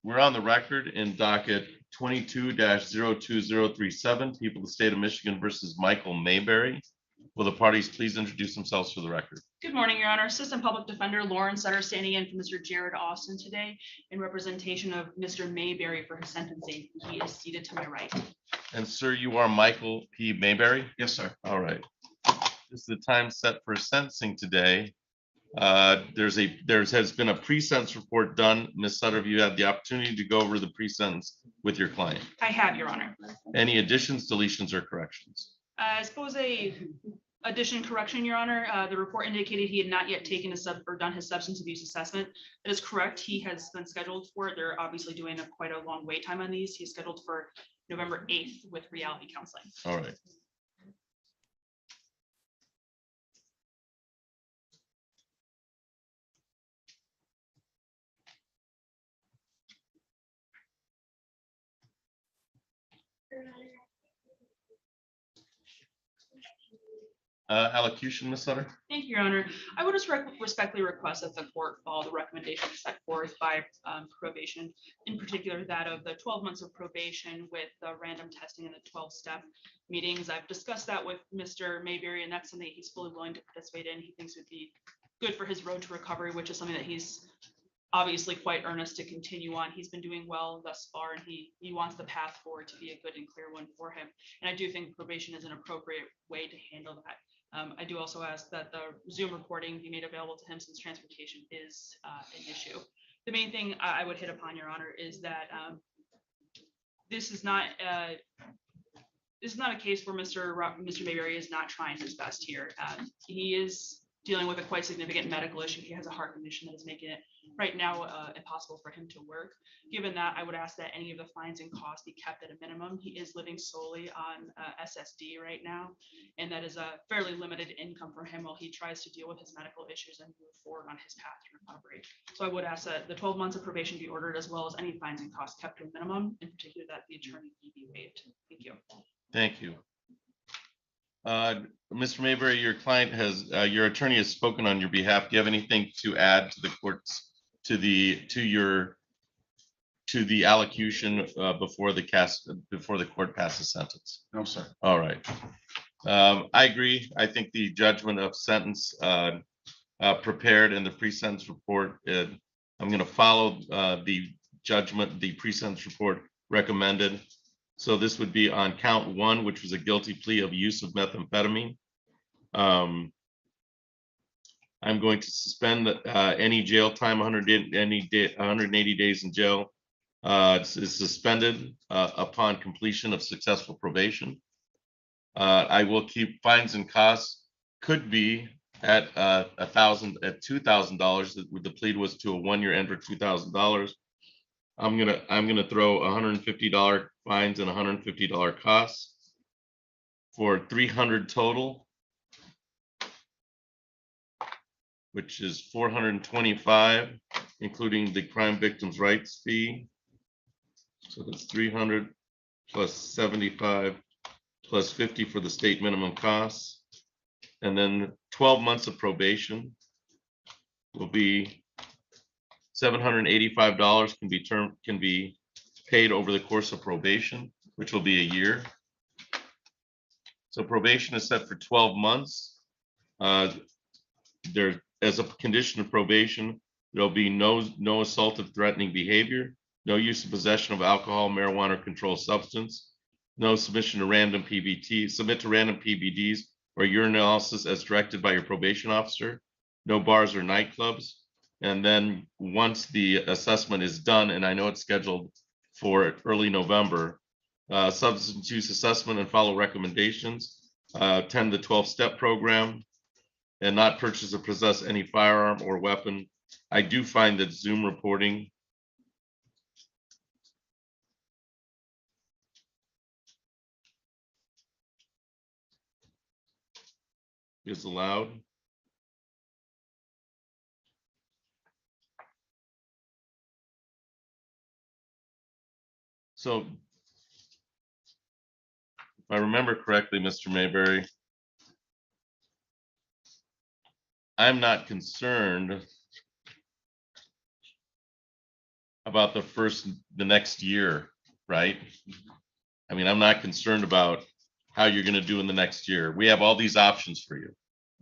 we're on the record in docket 22-02037, people of the state of Michigan versus Michael Mayberry. Will the parties please introduce themselves for the record? Good morning, Your Honor. Assistant Public Defender Lauren Sutter standing in for Mr. Jared Austin today in representation of Mr. Mayberry for his sentencing. He is seated to my right. And sir, you are Michael P. Mayberry? Yes, sir. All right. This is the time set for sentencing today. There has been a pre-sentence report done. Ms. Sutter, have you had the opportunity to go over the pre-sentence with your client? I have, Your Honor. Any additions, deletions, or corrections? I suppose a addition correction, Your Honor. The report indicated he had not yet taken or done his substance abuse assessment. That is correct. He has been scheduled for it. They're obviously doing quite a long wait time on these. He's scheduled for November 8th with reality counseling. All right. Allocution, Ms. Sutter? Thank you, Your Honor. I would just respectfully request that the court follow the recommendations set forth by probation, in particular that of the 12 months of probation with the random testing and the 12-step meetings. I've discussed that with Mr. Mayberry, and that's something he's fully willing to participate in. He thinks would be good for his road to recovery, which is something that he's obviously quite earnest to continue on. He's been doing well thus far, and he wants the path forward to be a good and clear one for him. And I do think probation is an appropriate way to handle that. I do also ask that the Zoom recording be made available to him since transportation is an issue. The main thing I would hit upon, Your Honor, is that this is not a case where Mr. Mayberry is not trying his best here. He is dealing with a quite significant medical issue. He has a heart condition that is making it right now impossible for him to work. Given that, I would ask that any of the fines and costs be kept at a minimum. He is living solely on SSD right now, and that is a fairly limited income for him while he tries to deal with his medical issues and move forward on his path to recovery. So I would ask that the 12 months of probation be ordered, as well as any fines and costs kept to a minimum, in particular that the attorney be waived. Thank you. Thank you. Mr. Mayberry, your attorney has spoken on your behalf. Do you have anything to add to the court's, to the allocution before the court passes sentence? No, sir. All right. I agree. I think the judgment of sentence prepared in the pre-sentence report, I'm going to follow the pre-sentence report recommended. So this would be on count 1, which was a guilty plea of use of methamphetamine. I'm going to suspend any jail time, 180 days in jail. Is suspended upon completion of successful probation. I will keep fines and costs could be at $2,000. The plea was to a 1-year end for $2,000. I'm gonna throw $150 fines and $150 costs for $300 total, which is $425, including the crime victims' rights fee. So that's 300 plus 75 plus 50 for the state minimum costs. And then 12 months of probation will be $785 can be paid over the course of probation, which will be a year. So probation is set for 12 months. There, as a condition of probation, there'll be no assaultive threatening behavior, no use of possession of alcohol, marijuana, or controlled substance, no submission to random PBT, submit to random PBDs or urinalysis as directed by your probation officer, no bars or nightclubs. And then once the assessment is done, and I know it's scheduled for early November, substance use assessment and follow recommendations, attend the 12-step program, and not purchase or possess any firearm or weapon. I do find that Zoom reporting is allowed. So if I remember correctly, Mr. Mayberry, I'm not concerned about the next year, right? I mean, I'm not concerned about how you're gonna do in the next year. We have all these options for you.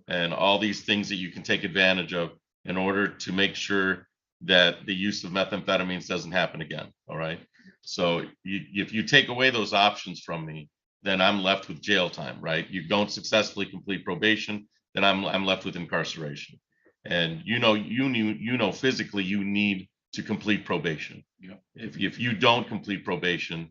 And all these things that you can take advantage of in order to make sure that the use of methamphetamines doesn't happen again, all right? So if you take away those options from me, then I'm left with jail time, right? You don't successfully complete probation, then I'm left with incarceration. And you know physically you need to complete probation. Yeah. If you don't complete probation,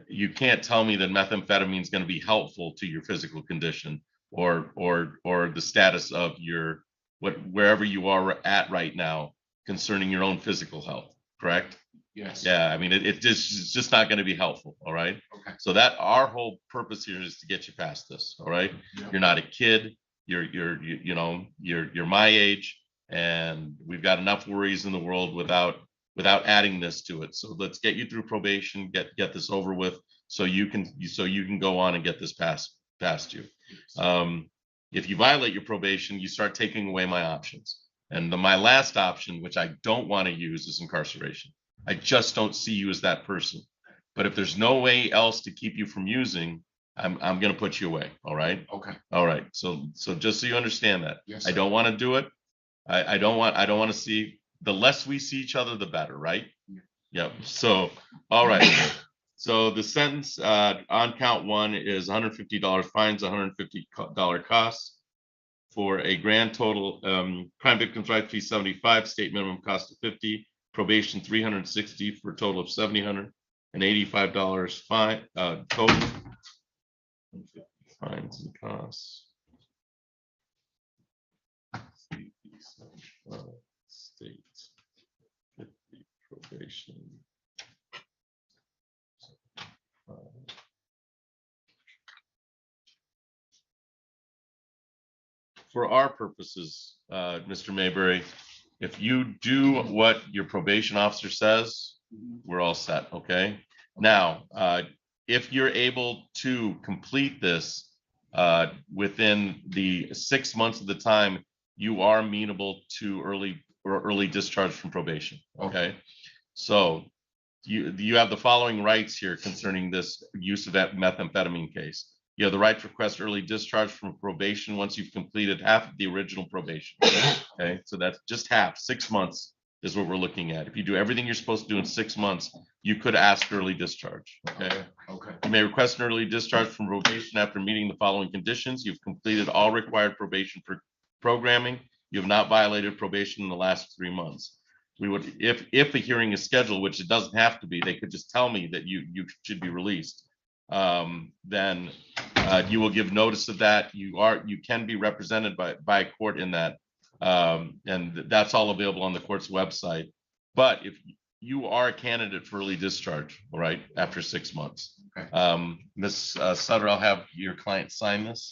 you can't tell me that methamphetamine is going to be helpful to your physical condition or the status of your wherever you are at right now concerning your own physical health, correct? Yes. Yeah, I mean, it's just not going to be helpful, all right? Okay. So that our whole purpose here is to get you past this, all right? Yeah. You're not a kid, you're my age, and we've got enough worries in the world without adding this to it. So let's get you through probation, get this over with, so you can go on and get this past you. If you violate your probation, you start taking away my options. And my last option, which I don't want to use, is incarceration. I just don't see you as that person. But if there's no way else to keep you from using, I'm going to put you away. All right. Okay. All right. So just so you understand that, Yes, I sir. don't want to do it. I don't want to see, the less we see each other, the better. Right. Yep. So, all right. So the sentence on count one is $150 fines, $150 costs for a grand total, crime victims' right fee 75, state minimum cost of 50, probation 360 for a total of $785 fine total. Fines and costs. State 50 probation. For our purposes, Mr. Mayberry, if you do what your probation officer says, we're all set, okay? Now, if you're able to complete this within the 6 months of the time, you are amenable to early discharge from probation, okay? So you have the following rights here concerning this use of that methamphetamine case. You have the right to request early discharge from probation once you've completed half of the original probation. Okay, so that's just half. 6 months is what we're looking at. If you do everything you're supposed to do in 6 months, you could ask early discharge. Okay. Okay. You may request an early discharge from probation after meeting the following conditions. You've completed all required probation for programming. You have not violated probation in the last 3 months. We would, if a hearing is scheduled, which it doesn't have to be, they could just tell me that you should be released. Then you will give notice of that. You can be represented by a court in that, and that's all available on the court's website. But if you are a candidate for early discharge, all right, after 6 months. Okay. Ms. Sutter, I'll have your client sign this.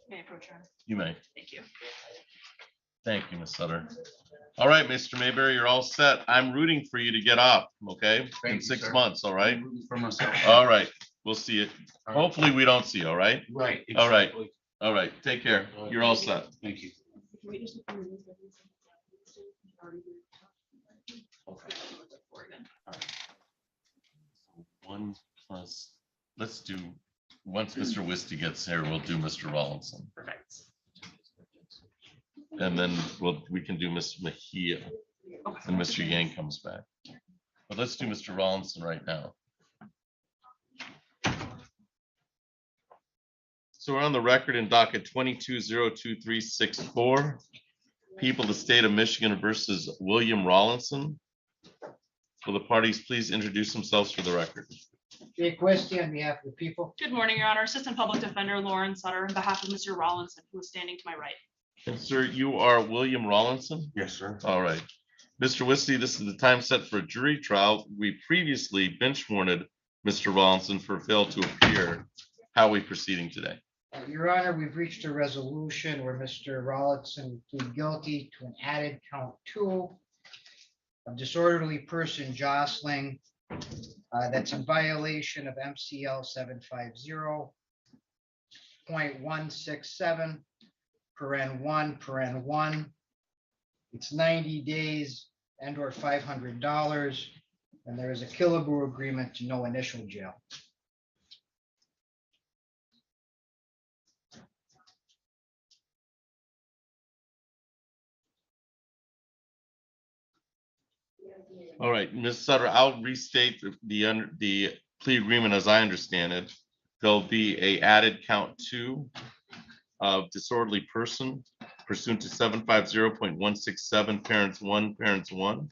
May I approach her? You may. Thank you. Thank you, Ms. Sutter. All right, Mr. Mayberry, you're all set. I'm rooting for you to get off, okay? Thank In you, 6 sir. months, all right? I'm rooting for myself. All right, we'll see you. Hopefully, we don't see you, all right? Right. All right. exactly. All right, take care. You're all set. Thank you. One plus, let's do, once Mr. Wisty gets here, we'll do Mr. Rawlinson. Perfect. And then we can do Mr. Mejia and Mr. Yang comes back. But let's do Mr. Rawlinson right now. So we're on the record in docket 22-02364. People of the state of Michigan versus William Rawlinson. Will the parties please introduce themselves for the record? Jake Westy on behalf of the people. Good morning, Your Honor. Assistant Public Defender Lauren Sutter on behalf of Mr. Rawlinson, who is standing to my right. And sir, you are William Rawlinson? Yes, sir. All right. Mr. Wisty, this is the time set for a jury trial. We previously bench warranted Mr. Rawlinson for fail to appear. How are we proceeding today? Your Honor, we've reached a resolution where Mr. Rawlinson plead guilty to an added count 2 of disorderly person jostling. That's in violation of MCL 750.167, paren 1, paren 1. It's 90 days and or $500. And there is a Killebrew agreement to no initial jail. All right, Ms. Sutter, I'll restate the plea agreement as I understand it. There'll be a added count 2 of disorderly person pursuant to 750.167, parents 1, parents 1.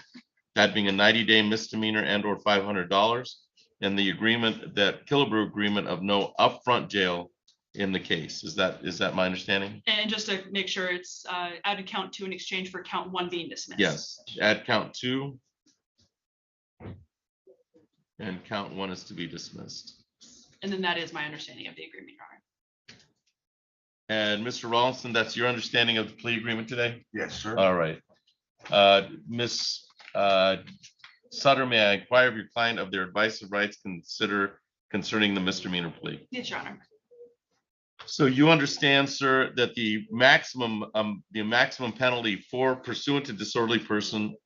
That being a 90-day misdemeanor and or $500. And the agreement, that Killebrew agreement of no upfront jail in the case. Is that my understanding? And just to make sure it's added count 2 in exchange for count 1 being dismissed. Yes, add count 2. And count 1 is to be dismissed. And then that is my understanding of the agreement, Your Honor. And Mr. Rawlinson, that's your understanding of the plea agreement today? Yes, sir. All right. Ms. Sutter, may I inquire of your client of their advice of rights concerning the misdemeanor plea? Yes, Your Honor. So you understand, sir, that the maximum penalty for pursuant to disorderly person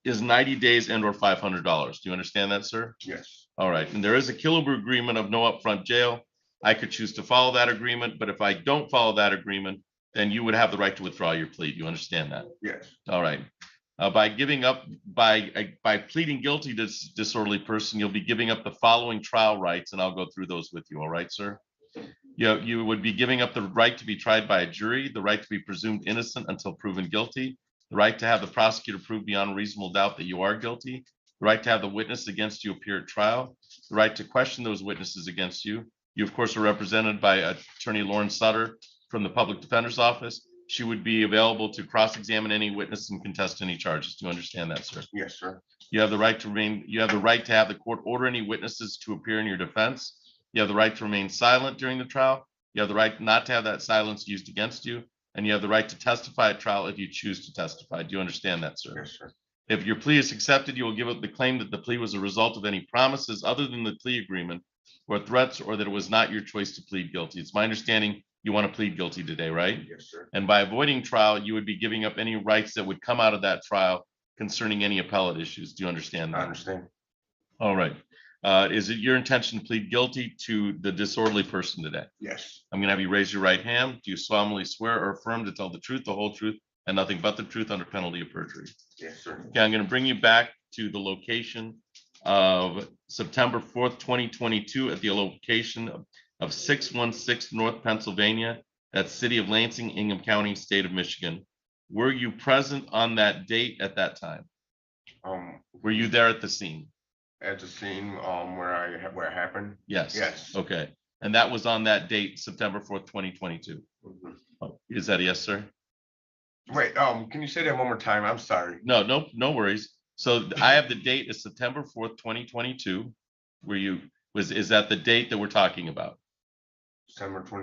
is 90 days and or $500. Do you understand that, sir? Yes. All right. And there is a Killebrew agreement of no upfront jail. I could choose to follow that agreement, but if I don't follow that agreement, then you would have the right to withdraw your plea. Do you understand that? Yes. All right. By pleading guilty to disorderly person, you'll be giving up the following trial rights, and I'll go through those with you. All right, sir? You would be giving up the right to be tried by a jury, the right to be presumed innocent until proven guilty, the right to have the prosecutor prove beyond reasonable doubt that you are guilty, the right to have the witness against you appear at trial, the right to question those witnesses against you. You, of course, are represented by Attorney Lauren Sutter from the Public Defender's Office. She would be available to cross-examine any witness and contest any charges. Do you understand that, sir? Yes, sir. You have the right to have the court order any witnesses to appear in your defense. You have the right to remain silent during the trial. You have the right not to have that silence used against you. And you have the right to testify at trial if you choose to testify. Do you understand that, sir? Yes, sir. If your plea is accepted, you will give up the claim that the plea was a result of any promises other than the plea agreement or threats, or that it was not your choice to plead guilty. It's my understanding you want to plead guilty today, right? Yes, sir. And by avoiding trial, you would be giving up any rights that would come out of that trial concerning any appellate issues. Do you understand I that? understand. All right. Is it your intention to plead guilty to the disorderly person today? Yes. I'm going to have you raise your right hand. Do you solemnly swear or affirm to tell the truth, the whole truth, and nothing but the truth under penalty of perjury? Yes, sir. Okay, I'm going to bring you back to the location of September 4th, 2022 at the location of 616 North Pennsylvania. That's City of Lansing, Ingham County, State of Michigan. Were you present on that date at that time? Were you there at the scene? At the scene where it happened? Yes. Yes. Okay. And that was on that date, September 4th, 2022. Is that a yes, sir? Wait, can you say that one more time? I'm sorry. No worries. So I have the date is September 4th, 2022. Is that the date that we're talking about? September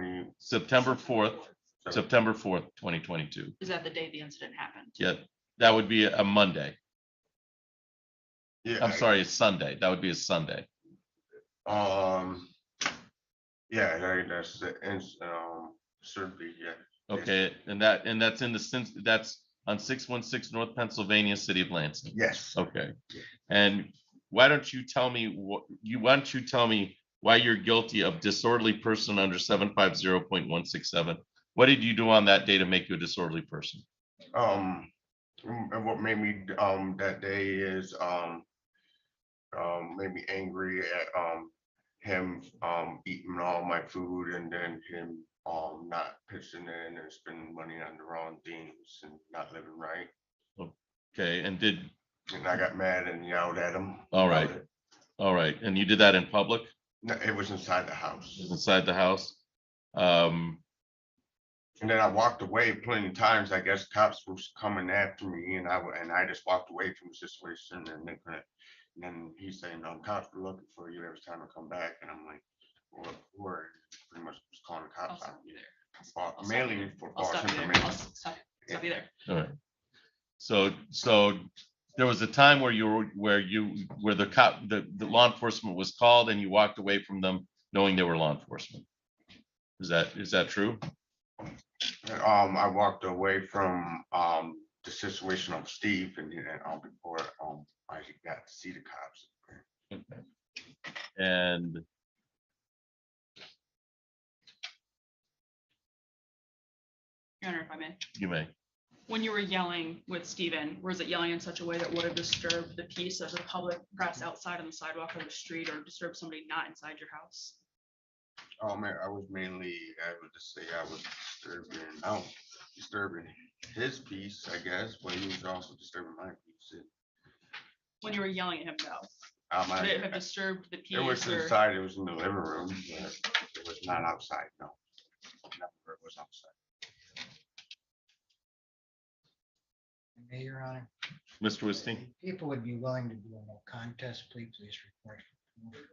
4th, 2022. Is that the day the incident happened? Yeah, that would be a Monday. Yeah. I'm sorry, it's Sunday. That would be a Sunday. Yeah, that's the certainly, yeah. Okay, and that's in the sense that's on 616 North Pennsylvania, City of Lansing. Yes. Okay. And why don't you tell me why you're guilty of disorderly person under 750.167? What did you do on that day to make you a disorderly person? And what made me that day is made me angry at him eating all my food, and then him not pitching in and spending money on the wrong things and not living right. Okay, and did And I got mad and yelled at him. All about right. it. All right, and you did that in public, No, it was inside the house. inside the house? Um, And then I walked away plenty of times. I guess cops was coming after me and I just walked away from the situation and then he's saying, no, cops were looking for you every time I come back. And I'm like, well, who are you?" Pretty much just calling the I'll cops stop out. you there. Fa- I'll stop Mainly you. for I'll false stop you there. I'll information. stop you there. all right. So there was a time where the law enforcement was called and you walked away from them knowing they were law enforcement. Is that true? I walked away from the situation of Steve and before I got to see the cops. Okay. And Your Honor, if I may. you may. When you were yelling with Steven, was it yelling in such a way that would have disturbed the peace of the public, perhaps outside on the sidewalk or the street, or disturbed somebody not inside your house? Oh man, I was mainly able to say I was disturbing his peace, I guess, but he was also disturbing my peace. When you were yelling at him, though, Um, would it have I- disturbed the It was peace or? inside, it was in the living room, but it was not outside, no. Never it was outside. May, Your Honor, Mr. Wisting? people would be willing to do a no contest plea, please report for proof.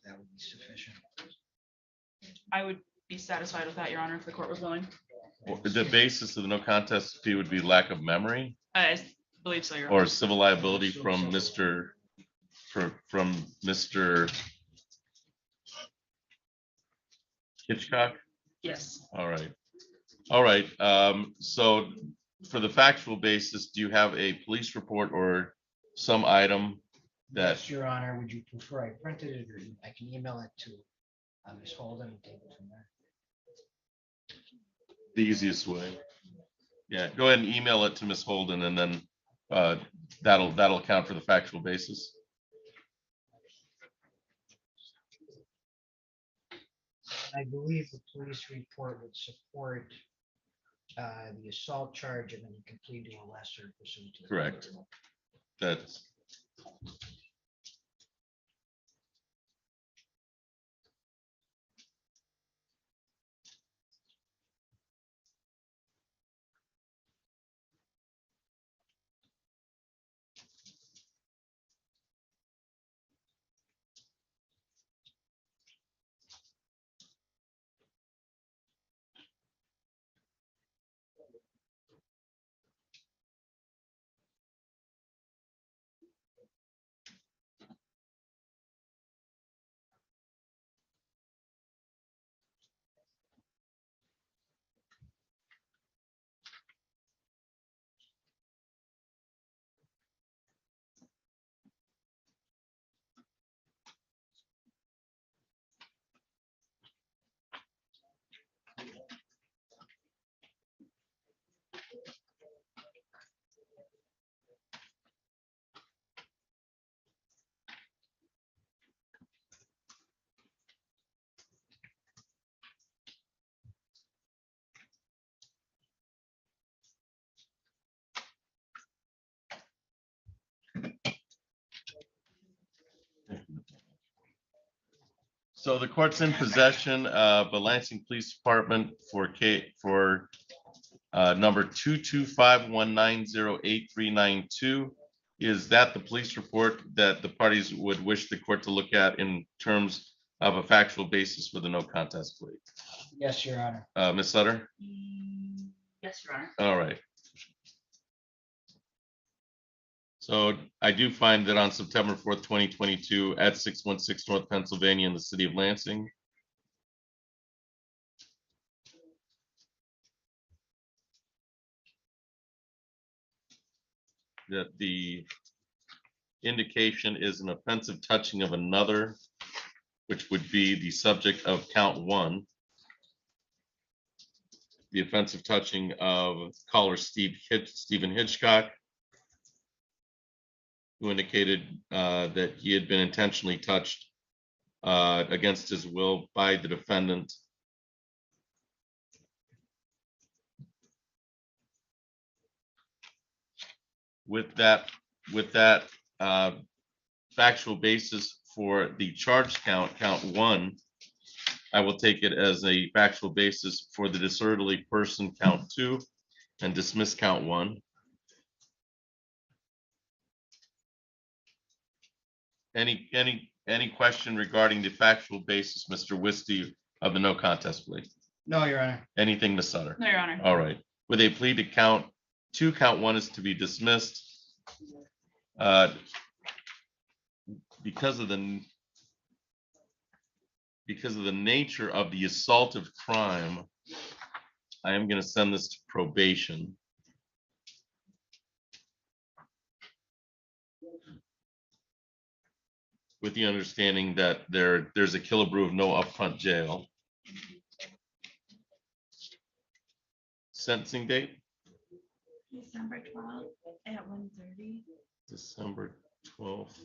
That would be sufficient. I would be satisfied with that, Your Honor, if the court was willing. The basis of the no contest plea would be lack of memory I believe so, Your or Honor. civil liability from Mr. Hitchcock? Yes. All right. All right. So for the factual basis, do you have a police report or some item that, Yes, Your Honor, would you prefer I printed it or I can email it to Ms. Holden and take it from there? the easiest way? Yeah, go ahead and email it to Ms. Holden and then that'll account for the factual basis. I believe the police report would support the assault charge and then you can plead to a lesser pursuant to. the- Correct. That's so the court's in possession of the Lansing Police Department for number 225190839. Is that the police report that the parties would wish the court to look at in terms of a factual basis for the no contest plea? Yes, Your Honor. Ms. Sutter? Yes, Your Honor. All right. So I do find that on September 4th, 2022, at 616 North Pennsylvania in the city of Lansing, that the indication is an offensive touching of another, which would be the subject of count 1. The offensive touching of caller Stephen Hitchcock, who indicated that he had been intentionally touched against his will by the defendant. With that with that, factual basis for the charge count 1, I will take it as a factual basis for the disorderly person count 2 and dismiss count 1. Any question regarding the factual basis, Mr. Wisty, of the no contest plea? No, Your Honor. Anything, Ms. Sutter? No, Your Honor. All right. With a plea to count 2, count 1 is to be dismissed. Because of the nature of the assaultive crime, I am going to send this to probation. With the understanding that there's a killabrew of no upfront jail. Sentencing date? December 12th at 1:30. December 12th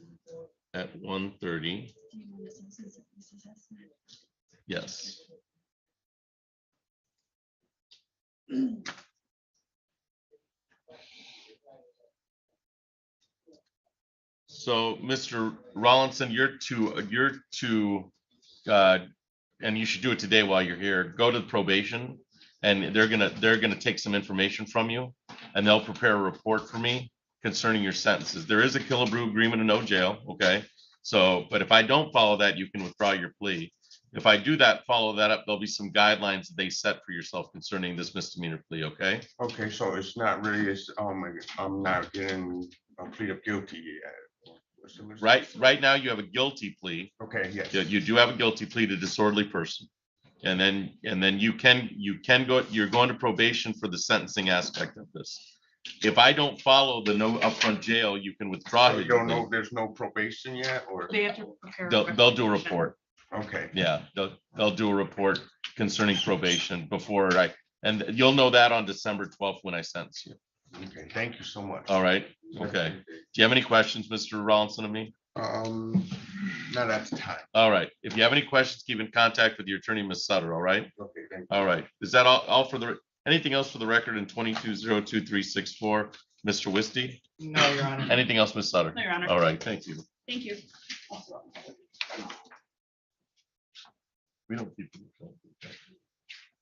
at 1:30. Do you want this assessment? Yes. So, Mr. Rollinson, you're to, and you should do it today while you're here. Go to probation, and they're gonna take some information from you, and they'll prepare a report for me concerning your sentences. There is a Killabrew agreement and no jail, okay? So, but if I don't follow that, you can withdraw your plea. If I do that, follow that up, there'll be some guidelines that they set for yourself concerning this misdemeanor plea, okay? Okay, so it's not really, I'm not getting a plea of guilty yet. Right now, you have a guilty plea. Okay, yes. You do have a guilty plea to disorderly person. And then you can go, you're going to probation for the sentencing aspect of this. If I don't follow the no upfront jail, you can withdraw So it. you don't know, there's no probation yet, or? They have to prepare. They'll do a report. Okay, Yeah, they'll do a report concerning probation before and you'll know that on December 12th when I sentence you. okay, thank you so much. All right, okay. Do you have any questions, Mr. Rollinson, of me? Not at the time. All right, if you have any questions, keep in contact with your attorney, Ms. Sutter, all right? Okay, thank you. All right, is that all for anything else for the record in 22-02364, Mr. Wisty? No, Your Honor. Anything else, Ms. Sutter? No, Your Honor. All right, thank you. Thank you. We don't keep.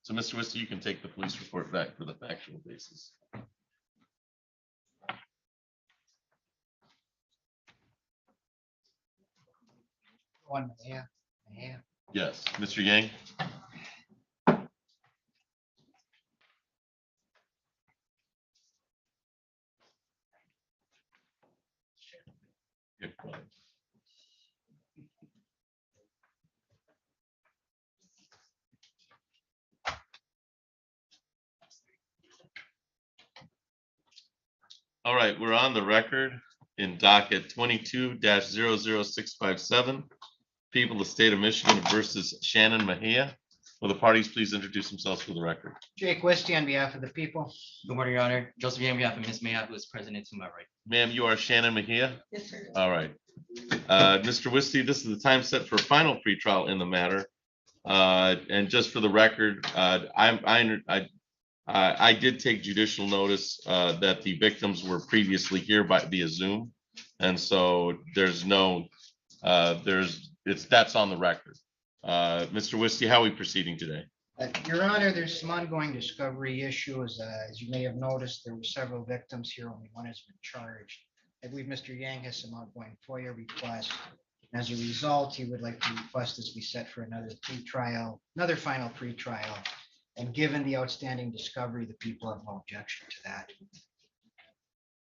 So, Mr. Wisty, you can take the police report back for the factual basis. One, yeah. Yes, Mr. Yang? Good point. All right, we're on the record in docket 22-00657. People of the state of Michigan versus Shannon Mejia. Will the parties please introduce themselves for the record? Jake Wisty on behalf of the people. Good morning, Your Honor. Joseph Yang, on behalf of Ms. Maya, who is president to my right. Ma'am, you are Shannon Mejia? Yes, sir. All right. Mr. Wisty, this is the time set for a final pretrial in the matter. And just for the record, I did take judicial notice that the victims were previously here via Zoom. And so there's no, that's on the record. Mr. Wisty, how are we proceeding today? Your Honor, there's some ongoing discovery issues. As you may have noticed, there were several victims here. Only one has been charged. I believe Mr. Yang has some ongoing FOIA requests. And as a result, he would like to request this be set for another pretrial, another final pretrial. And given the outstanding discovery, the people have no objection to that.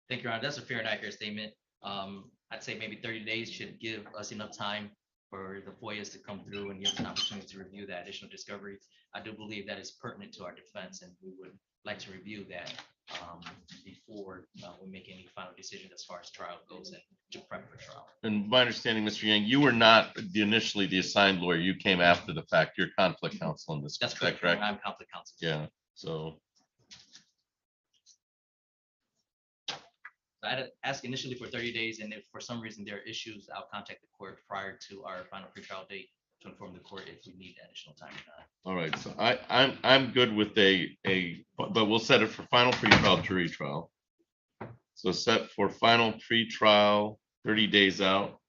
Thank you, Your Honor. That's a fair and accurate statement. I'd say maybe 30 days should give us enough time for the FOIAs to come through and give us an opportunity to review that additional discovery. I do believe that is pertinent to our defense, and we would like to review that before we make any final decision as far as trial goes and to prep for trial. And my understanding, Mr. Yang, you were not initially the assigned lawyer. You came after the fact. You're conflict counsel in this. That's Is that correct. I'm conflict counsel. Yeah, so. I'd ask initially for 30 days, and if for some reason there are issues, I'll contact the court prior to our final pretrial date to inform the court if we need additional time or not. All right, so I'm good with but we'll set it for final pretrial jury trial. So set for final pre-trial, 30 days out.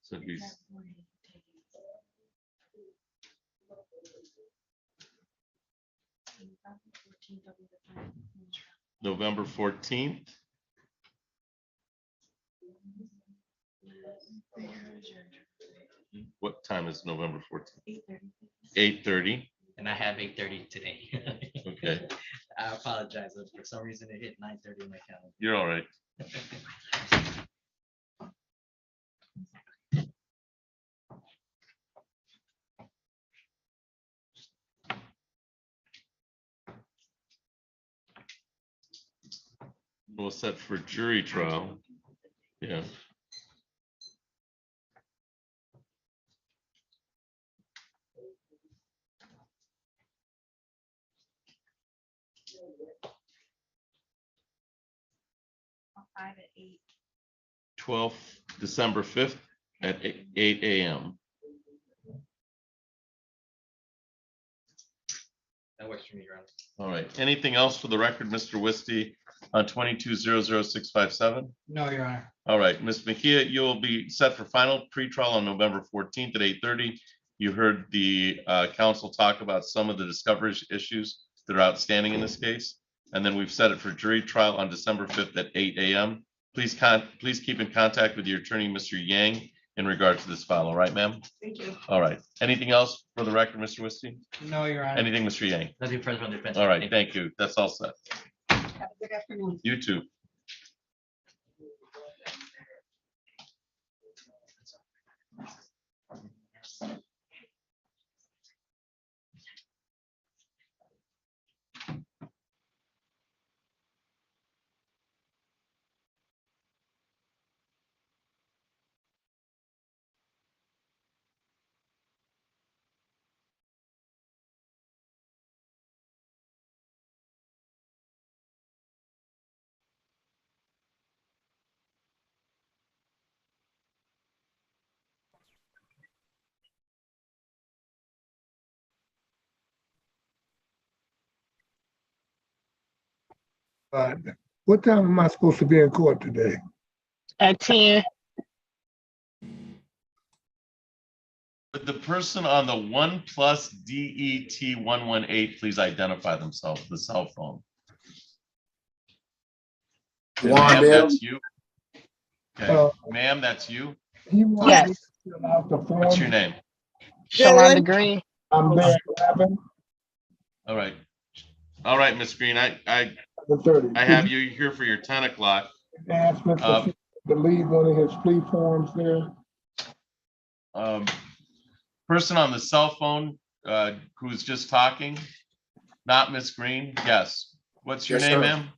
So it'd be November 14th. What time is November 14th? 8:30. And I have 8:30 today. Okay, I apologize. For some reason, it hit 9:30 in my calendar. you're all right. We'll set for jury trial. Yeah. Five at 8. 12th, December 5th at 8 a.m. That works for me, Your Honor. All right. Anything else for the record, Mr. Wisty, on 22-00657? No, Your Honor. All right, Ms. Makia, you'll be set for final pretrial on November 14th at 8:30. You heard the council talk about some of the discovery issues that are outstanding in this case. And then we've set it for jury trial on December 5th at 8 a.m. Please keep in contact with your attorney, Mr. Yang, in regard to this file. All right, ma'am? Thank you. All right. Anything else for the record, Mr. Wisty? No, Your Honor. Anything, Mr. Yang? Nothing further from the defense. All right, thank you. That's all set. Have a good afternoon. You too. What time am I supposed to be in court today? At 10. Would the person on the OnePlus DET 118 please identify themselves, the cell phone? And ma'am, that's you? Okay, ma'am, that's you? Yes. What's your name? Shalonda Green. I'm there at 11. All right. All right, Miss Green, I 30. have you here for your 10 o'clock. Ask Mr. to leave one of his plea forms there. Person on the cell phone who's just talking, not Miss Green. Yes. What's your name, ma'am?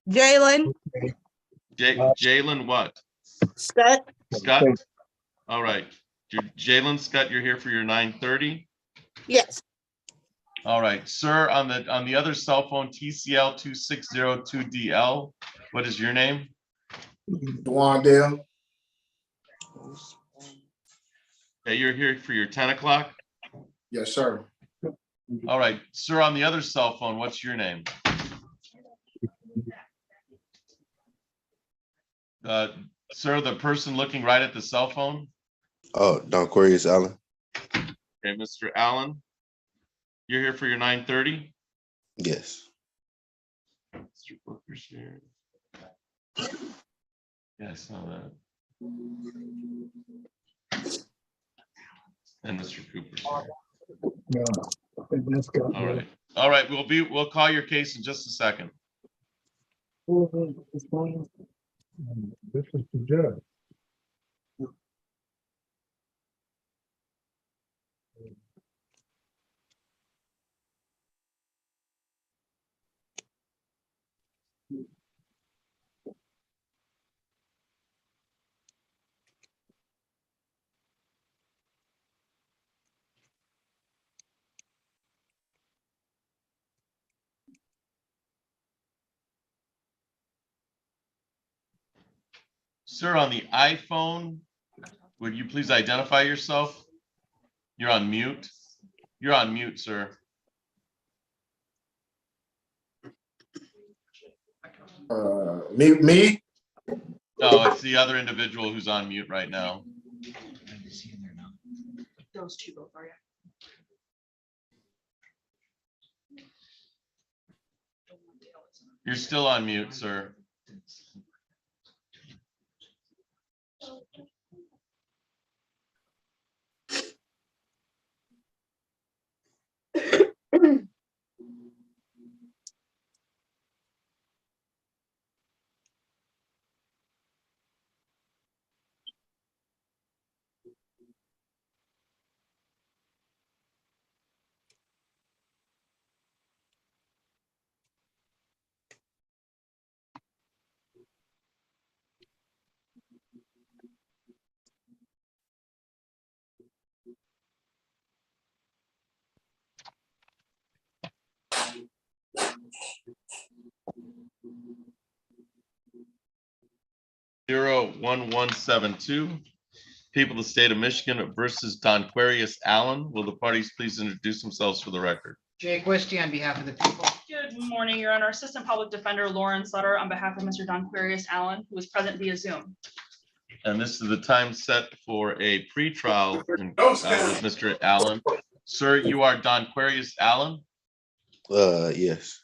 Jalen. Jalen what? Scott. Scott? All right. Jalen Scott, you're here for your 9:30? Yes. All right, sir, on the other cell phone, TCL 2602DL, what is your name? Dwandale. Okay, you're here for your 10 o'clock? Yes, sir. All right, sir, on the other cell phone, what's your name? Sir, the person looking right at the cell phone? Oh, Don Corey Allen. Okay, Mr. Allen, you're here for your 9:30? Yes. Mr. Booker's here. Yeah, I saw that. And Mr. Cooper's here. All right. All right, we'll call your case in just a second. This is the judge. Sir, on the iPhone, would you please identify yourself? You're on mute. You're on mute, sir. Me? No, it's the other individual who's on mute right now. Those two both are, yeah. You're still on mute, sir. Zero 1172. People of the state of Michigan versus Donquarius Allen. Will the parties please introduce themselves for the record? Jake Wisty on behalf of the people. Good morning, Your Honor. Assistant Public Defender Lauren Sutter on behalf of Mr. Donquarius Allen, who was present via Zoom. And this is the time set for a pretrial with Mr. Allen. Sir, you are Donquarius Allen, Yes.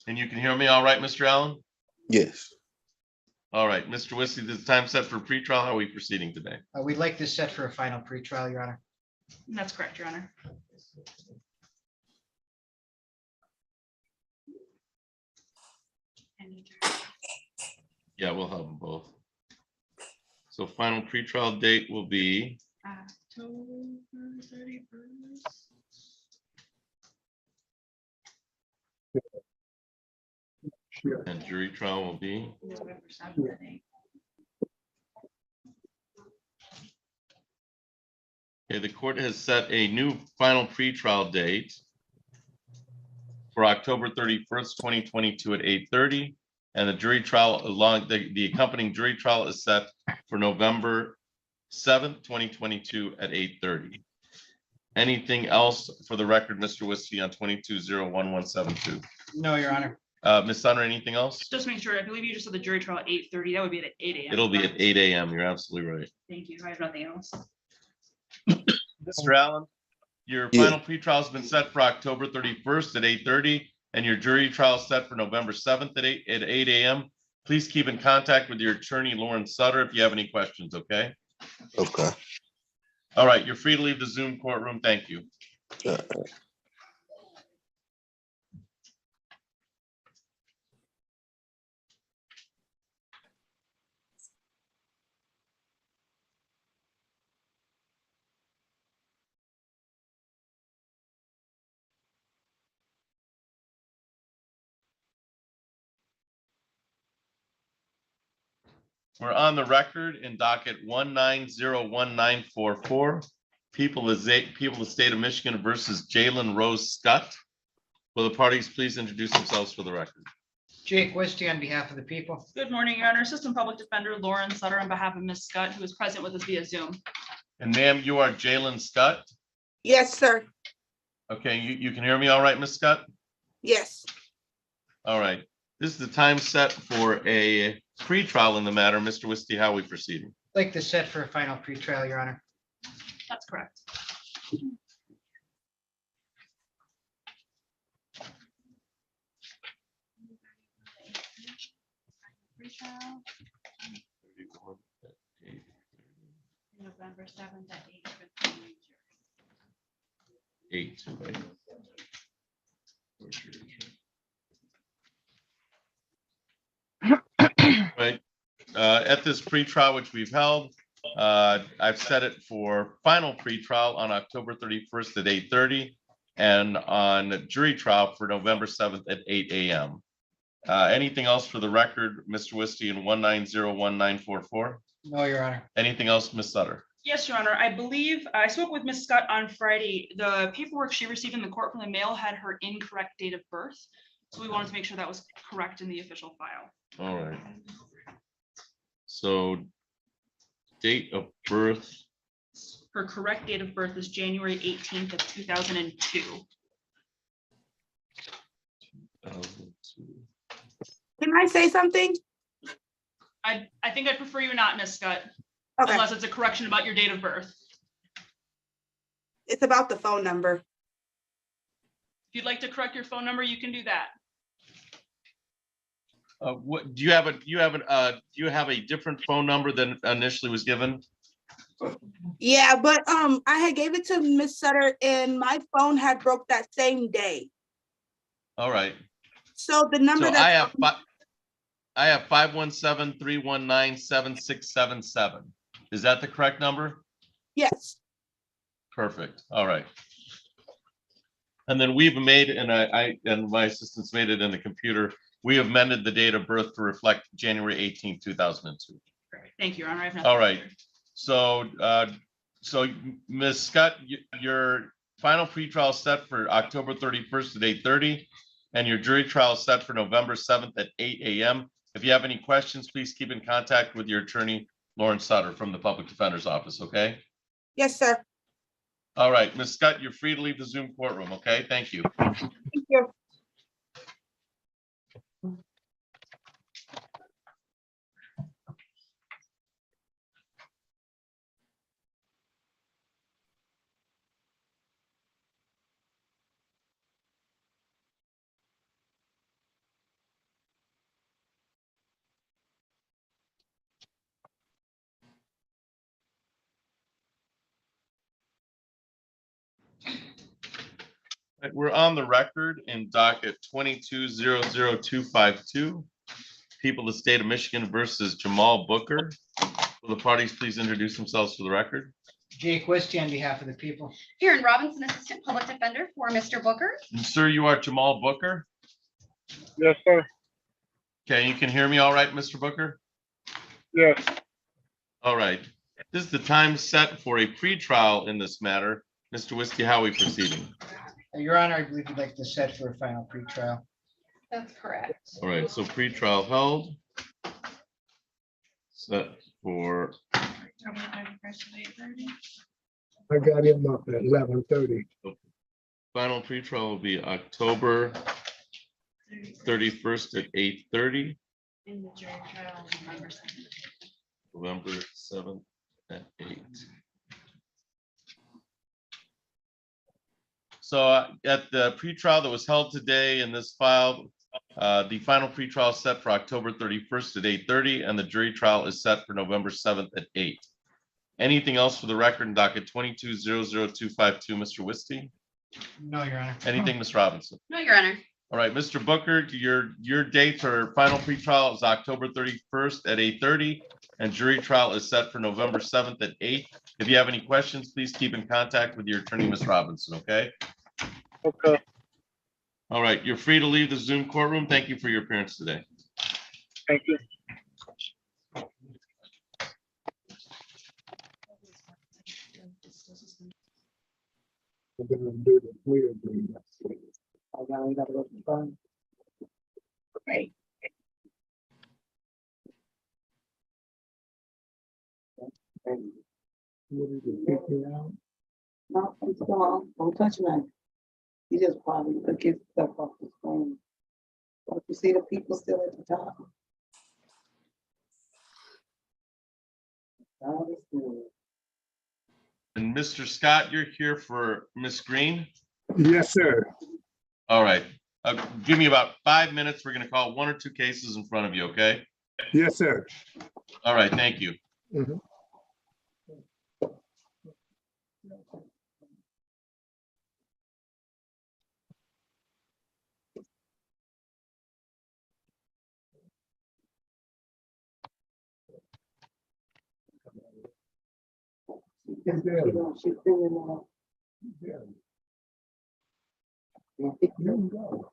and you can hear me all right, Mr. Allen? Yes. All right, Mr. Wisty, this is time set for pretrial. How are we proceeding today? We'd like this set for a final pretrial, Your Honor. That's correct, Your Honor. Yeah, we'll have them both. So final pretrial date will be October 31st. and jury trial will be November 7th at 8. okay. The court has set a new final pretrial date for October 31st, 2022 at 8:30, and the jury trial along the accompanying jury trial is set for November 7th, 2022 at 8:30. Anything else for the record, Mr. Wisty, on 22-01172? No, Your Honor. Ms. Sutter, anything else? Just make sure, I believe you just said the jury trial at 8:30. That would be at 8 a.m. It'll be at 8 a.m. You're absolutely right. Thank you. I have nothing else. Mr. Allen, your final pretrial has been set for October 31st at 8:30, and your jury trial is set for November 7th at 8 a.m. Please keep in contact with your attorney, Lauren Sutter, if you have any questions, okay? Okay. All right, you're free to leave the Zoom courtroom. Thank you. We're on the record in docket 1901944. People of the state of Michigan versus Jalen Rose Scott. Will the parties please introduce themselves for the record? Jake Wisty on behalf of the people. Good morning, Your Honor. Assistant Public Defender Lauren Sutter on behalf of Ms. Scott, who is present with us via Zoom. And ma'am, you are Jalen Scott? Yes, sir. Okay, you can hear me all right, Ms. Scott? Yes. All right. This is the time set for a pretrial in the matter. Mr. Wisty, how are we proceeding? Like this set for a final pretrial, Your Honor. That's correct. Pretrial, November 7th at 8:15. 8, right? Right. At this pretrial, which we've held, I've set it for final pretrial on October 31st at 8:30 and on jury trial for November 7th at 8 a.m. Anything else for the record, Mr. Wisty in 1901944? No, Your Honor. Anything else, Ms. Sutter? Yes, Your Honor. I believe I spoke with Ms. Scott on Friday. The paperwork she received in the court from the mail had her incorrect date of birth. So we wanted to make sure that was correct in the official file. All right. So date of birth. Her correct date of birth is January 18th of 2002. 2002. Can I say something? I think I'd prefer you not, Ms. Scott, Okay, unless it's a correction about your date of birth. it's about the phone number. If you'd like to correct your phone number, you can do that. What, do you have a different phone number than initially was given? Yeah, but I had gave it to Miss Sutter and my phone had broke that same day. All right. So the number So that's I have 517-319-7677. Is that the correct number? yes. Perfect. All right. And then we've made, and I and my assistants made it in the computer. We have amended the date of birth to reflect January 18th, 2002. Perfect. Thank you, Your Honor. I have nothing All right. further. So Ms. Scott, your final pretrial is set for October 31st at 8:30, and your jury trial is set for November 7th at 8 a.m. If you have any questions, please keep in contact with your attorney, Lauren Sutter from the Public Defender's Office, okay? Yes, sir. All right, Ms. Scott, you're free to leave the Zoom courtroom, okay? Thank you. Thank you. Right, we're on the record in docket 22-00252. People of the state of Michigan versus Jamal Booker. Will the parties please introduce themselves for the record? Jake Wisty on behalf of the people. Karen Robinson, Assistant Public Defender for Mr. Booker. And sir, you are Jamal Booker? Yes, sir. Okay, you can hear me all right, Mr. Booker? Yes. All right. This is the time set for a pretrial in this matter. Mr. Wisty, how are we proceeding? Your Honor, I believe you'd like to set for a final pretrial. That's correct. All right, so pretrial held. Set for, I got him up at 11:30. final pretrial will be October 31st at 8:30. In the jury trial, November 7th. November 7th at 8. So at the pretrial that was held today in this file, the final pretrial is set for October 31st at 8:30, and the jury trial is set for November 7th at 8. Anything else for the record in docket 22-00252, Mr. Wisty? No, Your Honor. Anything, Ms. Robinson? No, Your Honor. All right, Mr. Booker, your date for final pretrial is October 31st at 8:30, and jury trial is set for November 7th at 8. If you have any questions, please keep in contact with your attorney, Ms. Robinson, okay? Okay. All right, you're free to leave the Zoom courtroom. Thank you for your appearance today. Thank you. We're gonna do the plea agreement. I gotta go to the phone. Right. And what did you kick me out? No, I'm still on. Don't touch nothing. He just probably took his stuff off the screen. Don't you see the people still at the top? God is good. And Mr. Scott, you're here for Ms. Green? Yes, sir. All right, give me about 5 minutes. We're gonna call 1 or 2 cases in front of you, okay? Yes, sir. All right, thank you. Mhm. She's singing Yeah. now. You can go.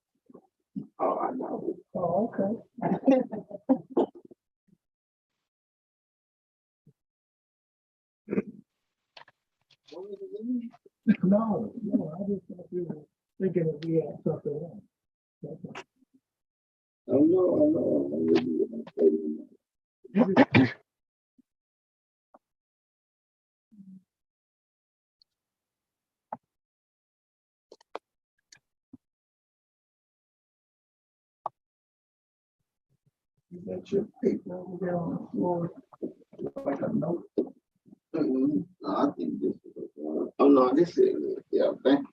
Oh, I know. Oh, okay. No, I just thought you were thinking that we had something else. That's all. Oh, no. You got your paper over there on the floor. Like a note. No, I think this is. Oh no, this is it. Yeah, thank you.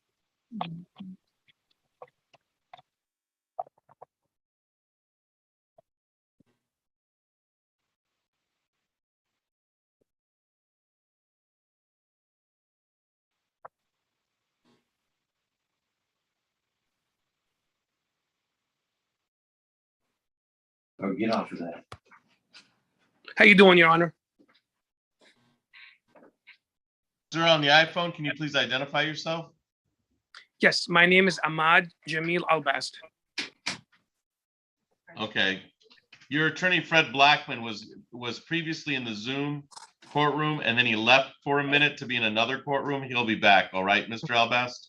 Or get off of that. How you doing, Your Honor? Sir, on the iPhone, can you please identify yourself? Yes, my name is Ahmad Jamil Albast. Okay. Your attorney, Fred Blackman, was previously in the Zoom courtroom, and then he left for a minute to be in another courtroom. He'll be back. All right, Mr. Albast?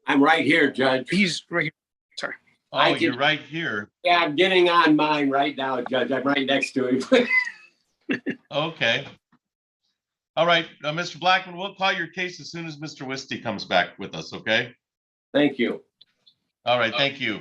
I'm right here, Judge. He's right here, sir. Oh, you're right here. Yeah, I'm getting on mine right now, Judge. I'm right next to him. Okay. All right, Mr. Blackman, we'll call your case as soon as Mr. Wisty comes back with us, okay? Thank you. All right, thank you.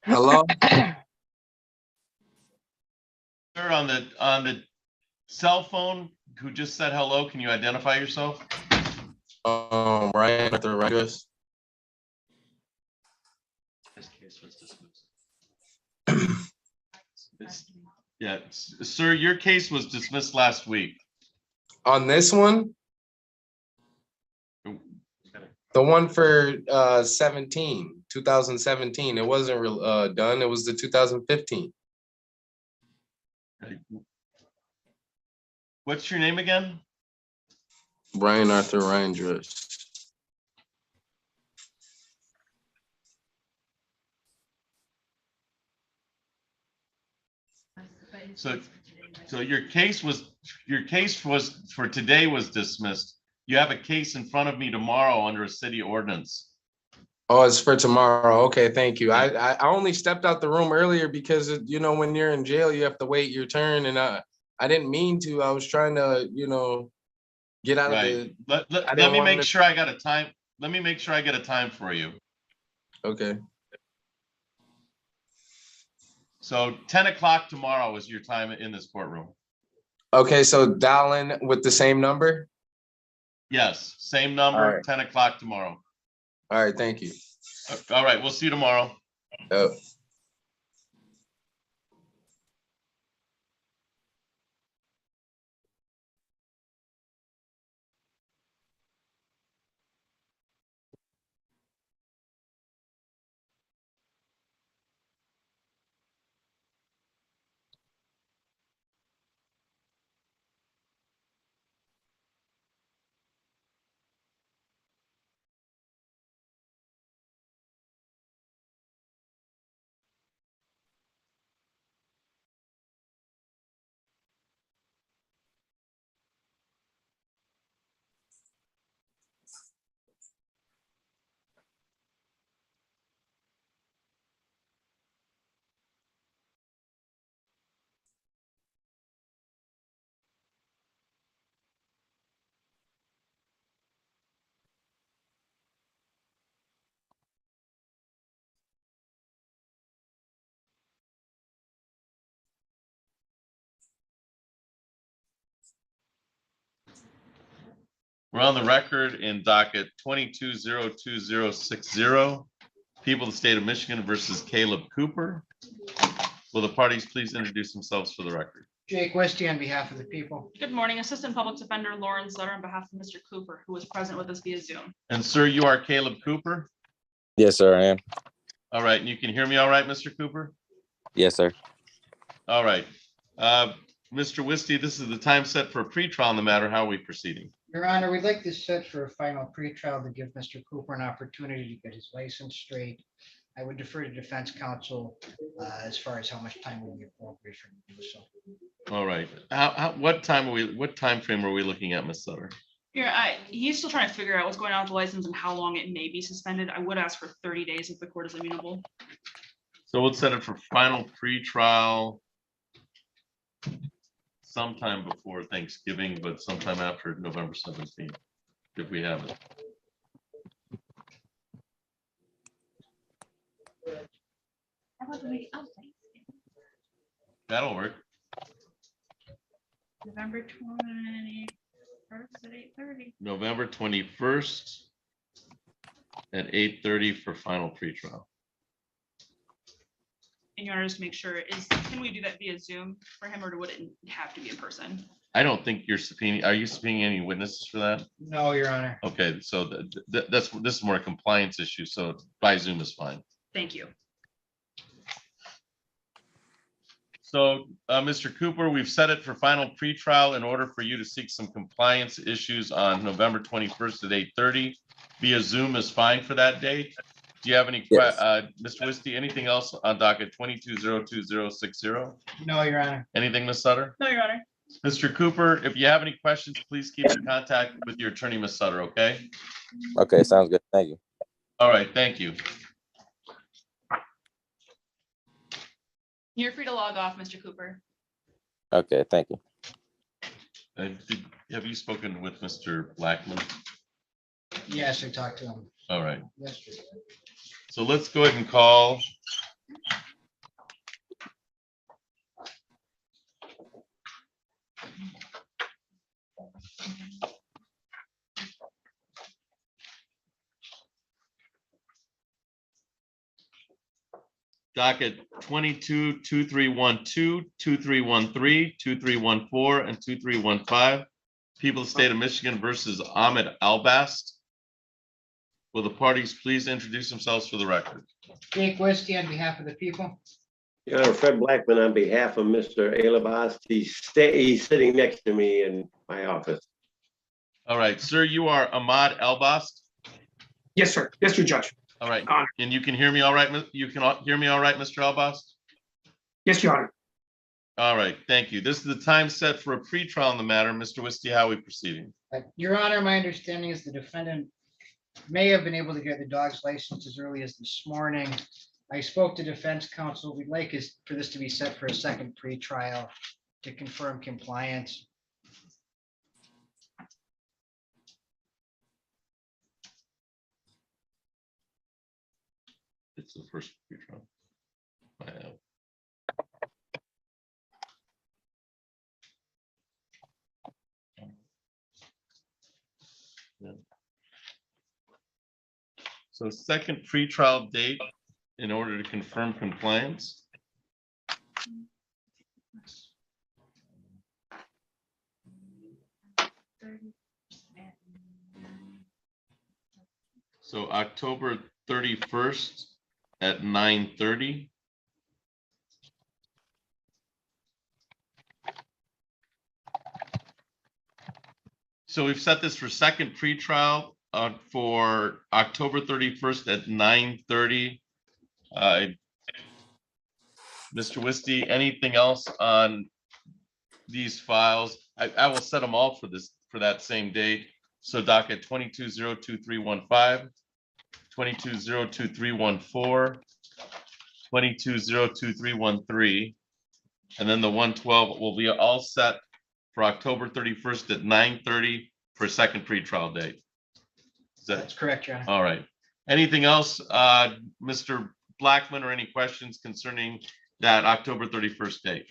Hello? Sir, on the cell phone who just said hello, can you identify yourself? Brian Arthur Rodriguez. Yeah, sir, your case was dismissed last week. On this one? The one for 2017. It wasn't done. It was the 2015. What's your name again? Brian Arthur Rodriguez. So your case for today was dismissed. You have a case in front of me tomorrow under a city ordinance. Oh, it's for tomorrow. Okay, thank you. I only stepped out the room earlier because you know when you're in jail you have to wait your turn, and I didn't mean to. I was trying to get out of the. Let me make sure I got a time. Let me make sure I get a time for you. Okay. So 10 o'clock tomorrow is your time in this courtroom. Okay, so dial in with the same number? Yes, same number, All right. 10 o'clock tomorrow. All right, thank you. All right, we'll see you tomorrow. Oh. We're on the record in docket 22-02060. People of the state of Michigan versus Caleb Cooper. Will the parties please introduce themselves for the record? Jake Westy on behalf of the people. Good morning, Assistant Public Defender Lauren Sutter on behalf of Mr. Cooper, who was present with us via Zoom. And sir, you are Caleb Cooper? Yes, sir, I am. All right, and you can hear me all right, Mr. Cooper? Yes, sir. All right. Mr. Wisty, this is the time set for a pretrial on the matter. How are we proceeding? Your Honor, we'd like this set for a final pretrial to give Mr. Cooper an opportunity to get his license straight. I would defer to defense counsel as far as how much time will be appropriate for him to do so. All right. What time frame are we looking at, Ms. Sutter? Yeah, he's still trying to figure out what's going on with the license and how long it may be suspended. I would ask for 30 days if the court is amenable. So we'll set it for final pretrial sometime before Thanksgiving, but sometime after November 17th, if we have it. How about the week of Thanksgiving? That'll work. November 21st at 8:30. November 21st at 8:30 for final pretrial. And Your Honor, just to make sure, can we do that via Zoom for him, or would it have to be in person? I don't think you're subpoenaing. Are you subpoenaing any witnesses for that? No, Your Honor. Okay, so this is more a compliance issue, so by Zoom is fine. Thank you. So, Mr. Cooper, we've set it for final pretrial in order for you to seek some compliance issues on November 21st at 8:30. Via Zoom is fine for that date. Do you have any, Yes. Mr. Wisty, anything else on docket 22-02060? No, Your Honor. Anything, Ms. Sutter? No, Your Honor. Mr. Cooper, if you have any questions, please keep in contact with your attorney, Ms. Sutter, okay? Okay, sounds good. Thank you. All right, thank you. You're free to log off, Mr. Cooper. Okay, thank you. Have you spoken with Mr. Blackman? Yes, I talked to him All right, yesterday. so let's go ahead and call. Docket 22-2312, 2313, 2314, and 2315. People of the state of Michigan versus Ahmed Albast. Will the parties please introduce themselves for the record? Jake Westy on behalf of the people. Your Honor, Fred Blackman on behalf of Mr. Alabast. He's sitting next to me in my office. All right, sir, you are Ahmad Albast. Yes, sir. Yes, your judge. All right, Honor. and you can hear me all right? You can hear me all right, Mr. Albast? Yes, your honor. All right, thank you. This is the time set for a pretrial on the matter. Mr. Wisty, how are we proceeding? Your Honor, my understanding is the defendant may have been able to get the dog's license as early as this morning. I spoke to defense counsel. We'd like for this to be set for a second pretrial to confirm compliance. It's the first pretrial. So second pretrial date in order to confirm compliance. So October 31st at 9:30. So we've set this for second pretrial for October 31st at 9:30. Mr. Wisty, anything else on these files? I will set them all for that same date. So docket 22-02315, 22-02314, 22-02313, and then the 112 will be all set for October 31st at 9:30 for second pretrial date. That's correct, Your Honor. All right. Anything else, Mr. Blackman, or any questions concerning that October 31st date?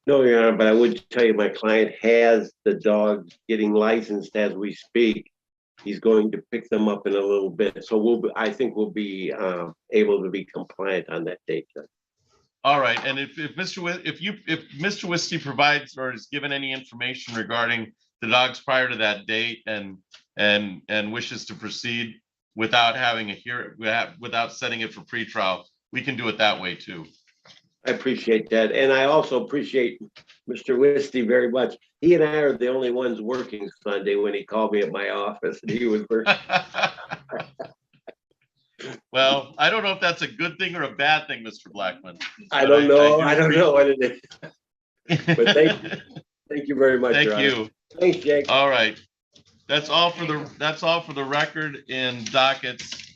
No, Your Honor, but I would tell you, my client has the dog getting licensed as we speak. He's going to pick them up in a little bit. So I think we'll be able to be compliant on that date, Judge. All right, and if Mr. Wisty provides or is given any information regarding the dogs prior to that date and wishes to proceed without having a hearing, without setting it for pretrial, we can do it that way too. I appreciate that. And I also appreciate Mr. Wisty very much. He and I are the only ones working Sunday when he called me at my office and he was working. Well, I don't know if that's a good thing or a bad thing, Mr. Blackman. I but don't know. do I don't know what it is. But thank you very much. Your Thank Honor. you. Thanks, Jake. All right. That's all for the record in dockets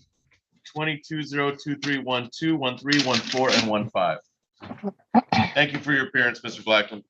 22-02312, 1314, and 15. Thank you for your appearance, Mr. Blackman.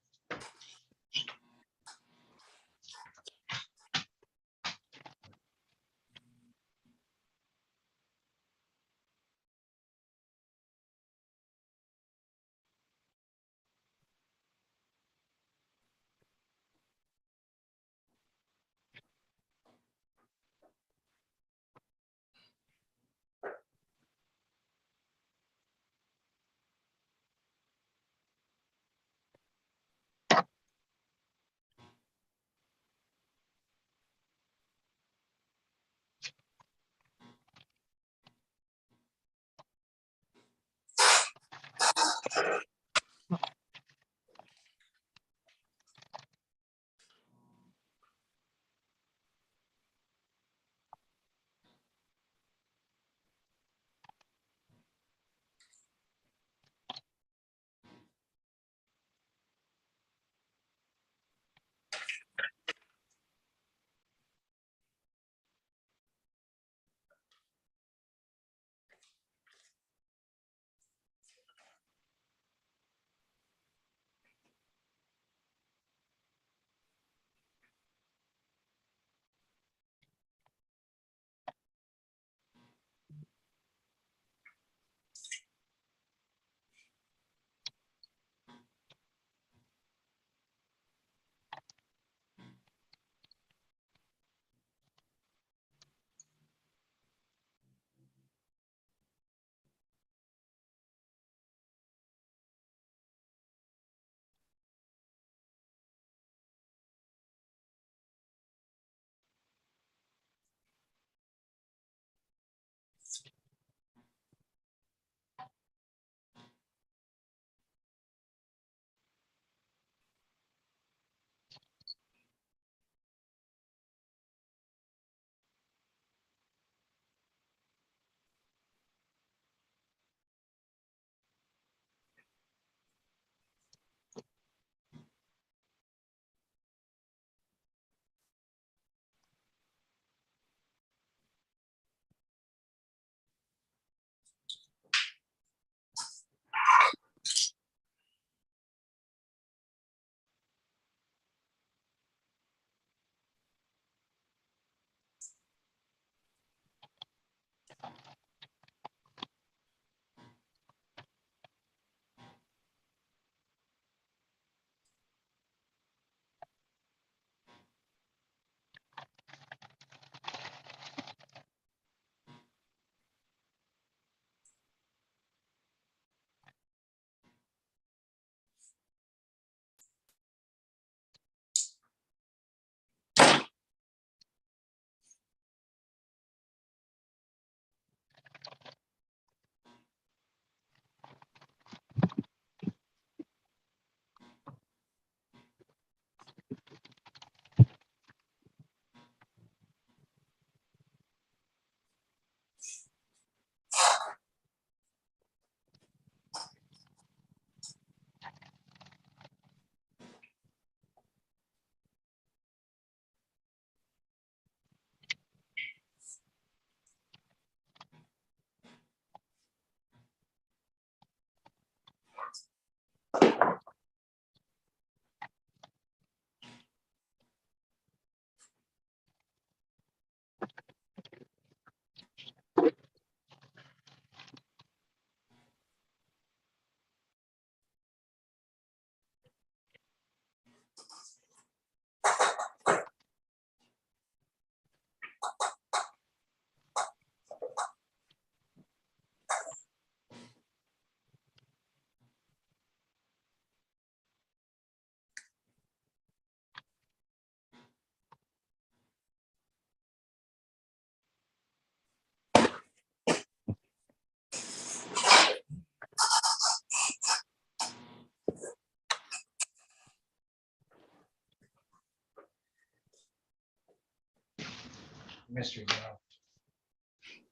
Mr. Dale.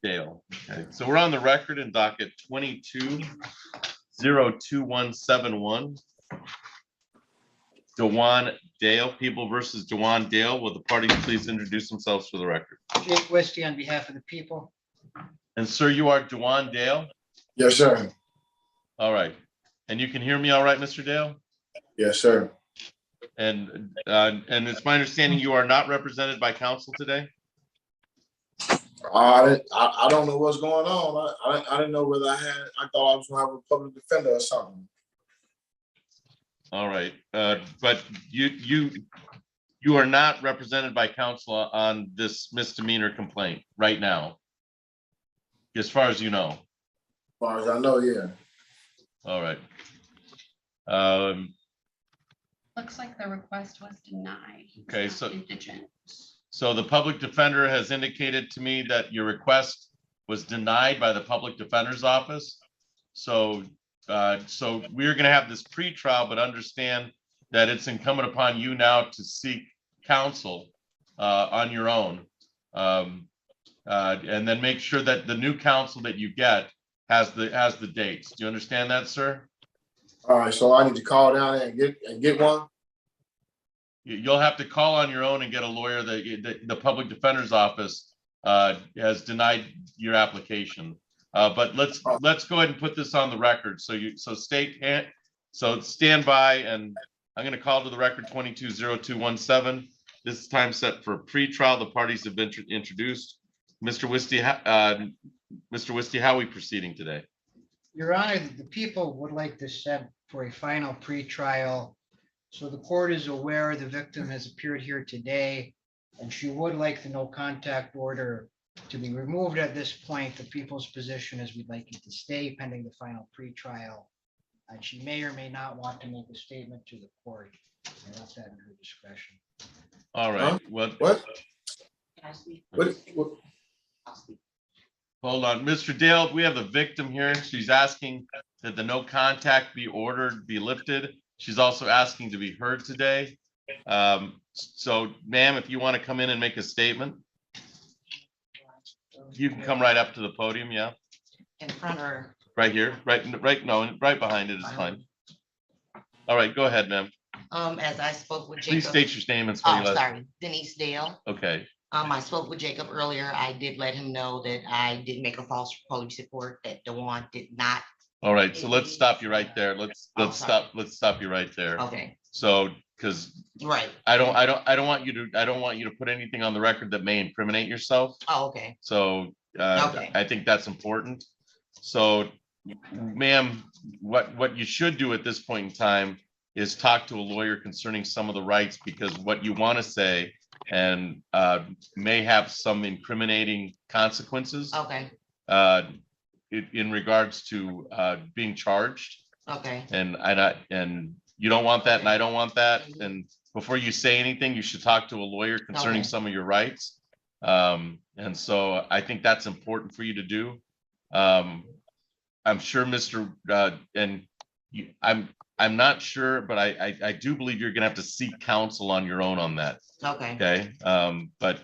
Dale. Okay, so we're on the record in docket 22-02171. Dewan Dale, People versus Dewan Dale. Will the parties please introduce themselves for the record? Jake Westy on behalf of the people. And sir, you are Dewan Dale? Yes, sir. All right. And you can hear me all right, Mr. Dale? Yes, sir. And it's my understanding you are not represented by counsel today? I don't know what's going on. I didn't know whether I thought I was gonna have a public defender or something. All right, but you are not represented by counsel on this misdemeanor complaint right now, as far as you know. As far as I know, yeah. All right. Looks like the request was denied. He's Okay, not so indigent. So the public defender has indicated to me that your request was denied by the public defender's office. So we're going to have this pre-trial, but understand that it's incumbent upon you now to seek counsel on your own, and then make sure that the new counsel that you get has the dates. Do you understand that, sir? All right, so I need to call down there and get one. You'll have to call on your own and get a lawyer. The public defender's office has denied your application. But let's go ahead and put this on the record. So stand by, and I'm going to call to the record 22-0217. This is time set for pre-trial. The parties have been introduced. Mr. Wisty, how are we proceeding today? Your Honor, the people would like to set for a final pre-trial. So the court is aware the victim has appeared here today, and she would like the no contact order to be removed at this point. The people's position is we'd like it to stay pending the final pre-trial. And she may or may not want to make a statement to the court. And that's at her discretion. All right. Huh? What? What? Hold on, Mr. Dale, we have the victim here. She's asking that the no contact be lifted. She's also asking to be heard today. So ma'am, if you want to come in and make a statement, you can come right up to the podium. Yeah. In front or? Right here, right behind it is fine. All right, go ahead, ma'am. As I spoke with Jacob. Please state your name and spell your last. Sorry, Denise Dale. Okay. I spoke with Jacob earlier. I did let him know that I did make a false police report, that Dewan did not. All right, so let's stop you right there. Let's stop you right there. Okay. So, because right, I don't want you to put anything on the record that may incriminate yourself. Oh, okay. So Okay. I think that's important. So, ma'am, what you should do at this point in time is talk to a lawyer concerning some of the rights, because what you want to say and may have some incriminating consequences. Okay. In regards to being charged. Okay. And you don't want that, and I don't want that. And before you say anything, you should talk to a lawyer concerning Okay. some of your rights. And so I think that's important for you to do. I'm sure I'm not sure, but I do believe you're gonna have to seek counsel on your own on that. Okay. Okay.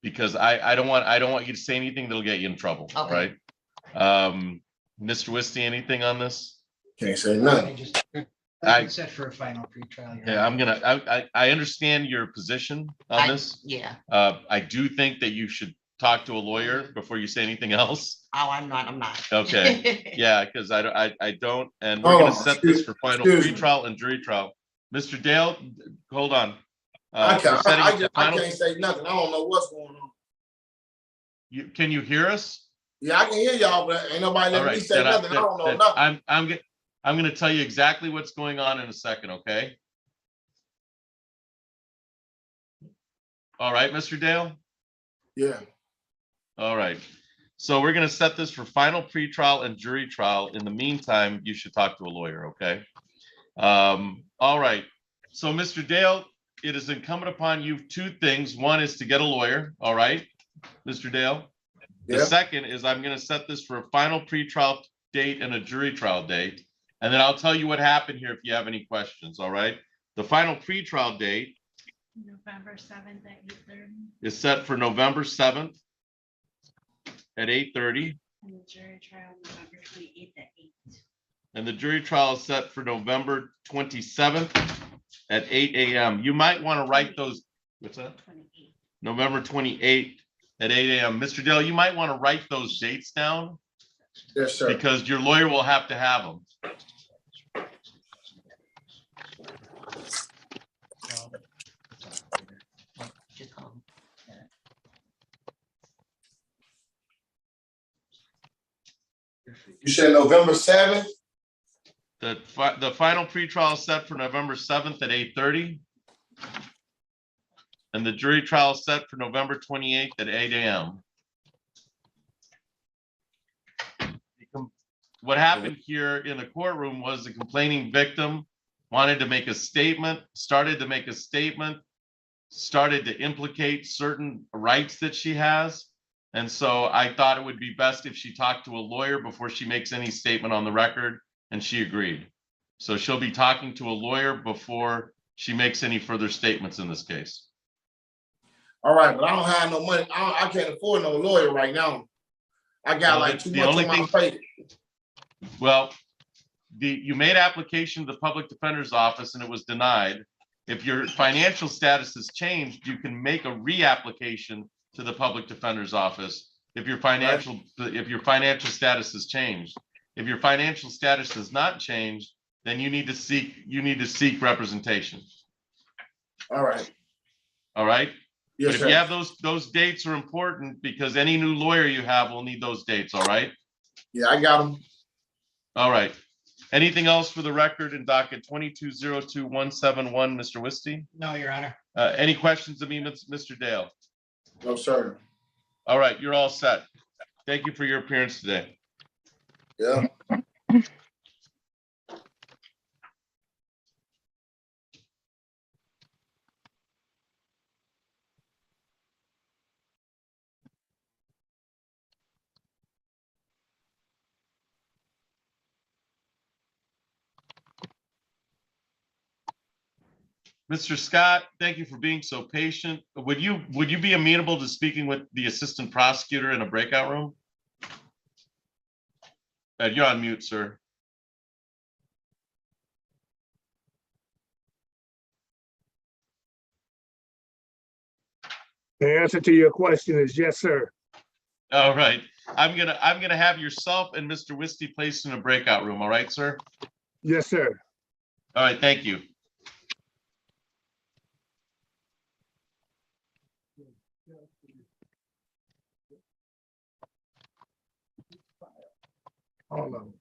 Because I don't want you to say anything that'll get you in trouble. Okay. Right. Mr. Wisty, anything on this? Can't say nothing. I set for a final pre-trial. Your Yeah, Honor. I understand your position on this. Yeah. I do think that you should talk to a lawyer before you say anything else. Oh, I'm not. Okay. Yeah, because I don't, and we're gonna set this for final pre-trial and jury trial. Mr. Dale, hold on. I we're setting can't final- say nothing. I don't know what's going on. Can you hear us? Yeah, I can hear y'all, but ain't nobody All letting me right, say then nothing. I don't know nothing. I'm going to tell you exactly what's going on in a second, okay? All right, Mr. Dale? Yeah. All right. So we're going to set this for final pretrial and jury trial. In the meantime, you should talk to a lawyer, okay? All right. So, Mr. Dale, it is incumbent upon you two things. One is to get a lawyer, all right, Mr. Dale? The Yeah. second is I'm going to set this for a final pretrial date and a jury trial date. And then I'll tell you what happened here if you have any questions, all right? The final pretrial date November 7th at 8:30. is set for November 7th at 8:30. And the jury trial November 28th at 8. And the jury trial is set for November 27th at 8 a.m. You might want to write those, what's that? 28. November 28th at 8 a.m. Mr. Dale, you might want to write those dates down Yes, sir. because your lawyer will have to have them. You said November 7th? The final pretrial is set for November 7th at 8:30. And the jury trial is set for November 28th at 8 a.m. What happened here in the courtroom was the complaining victim wanted to make a statement, started to implicate certain rights that she has. And so I thought it would be best if she talked to a lawyer before she makes any statement on the record, and she agreed. So she'll be talking to a lawyer before she makes any further statements in this case. All right, but I don't have no money. I can't afford no lawyer right now. I got like too much on my plate. Well, you made application to the public defender's office and it was denied. If your financial status has changed, you can make a reapplication to the public defender's office. If your financial status has changed. If your financial status has not changed, then you need to seek representation. All right. All right. Yes, But if sir. you have those dates are important because any new lawyer you have will need those dates. All right. Yeah, I got them. All right. Anything else for the record in docket 2202-171, Mr. Wisty? No, Your Honor. Any questions of me, Mr. Dale? No, sir. All right, you're all set. Thank you for your appearance today. Yeah. Mr. Scott, thank you for being so patient. Would you be amenable to speaking with the assistant prosecutor in a breakout room? You're on mute, sir. The answer to your question is yes, sir. All right. I'm gonna have yourself and Mr. Wisty placed in a breakout room. All right, sir? Yes, sir. All right, thank you. All of them.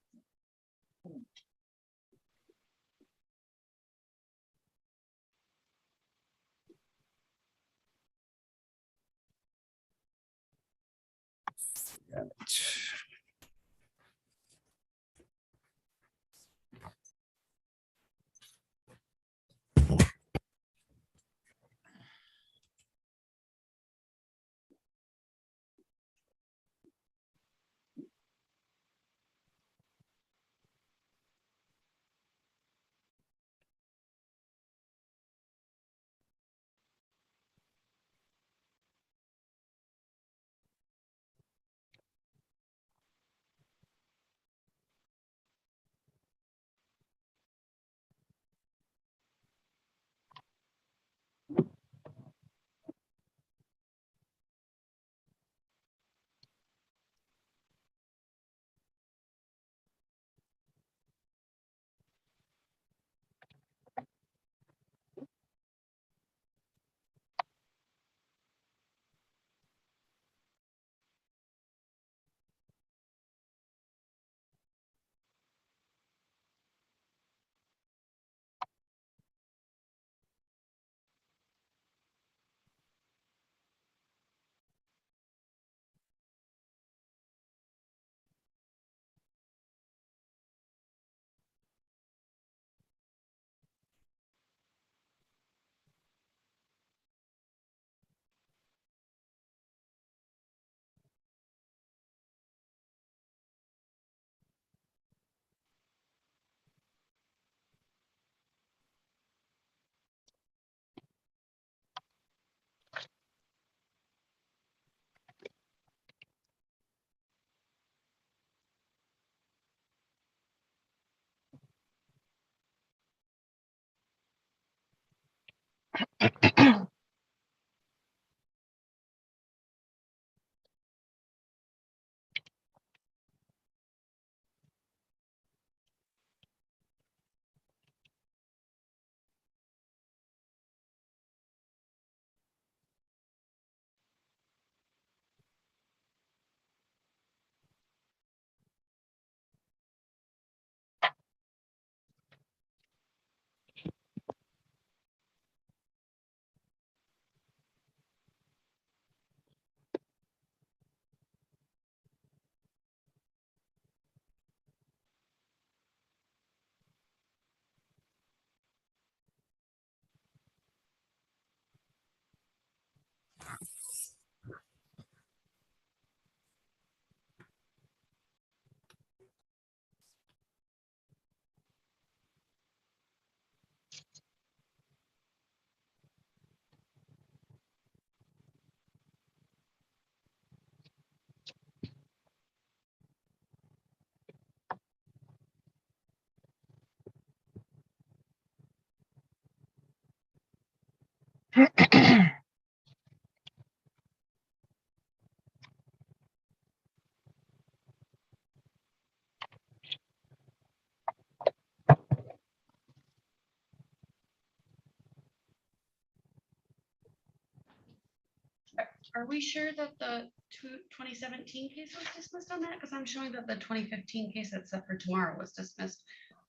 Are we sure that the 2017 case was dismissed on that? Because I'm showing that the 2015 case that's set for tomorrow was dismissed.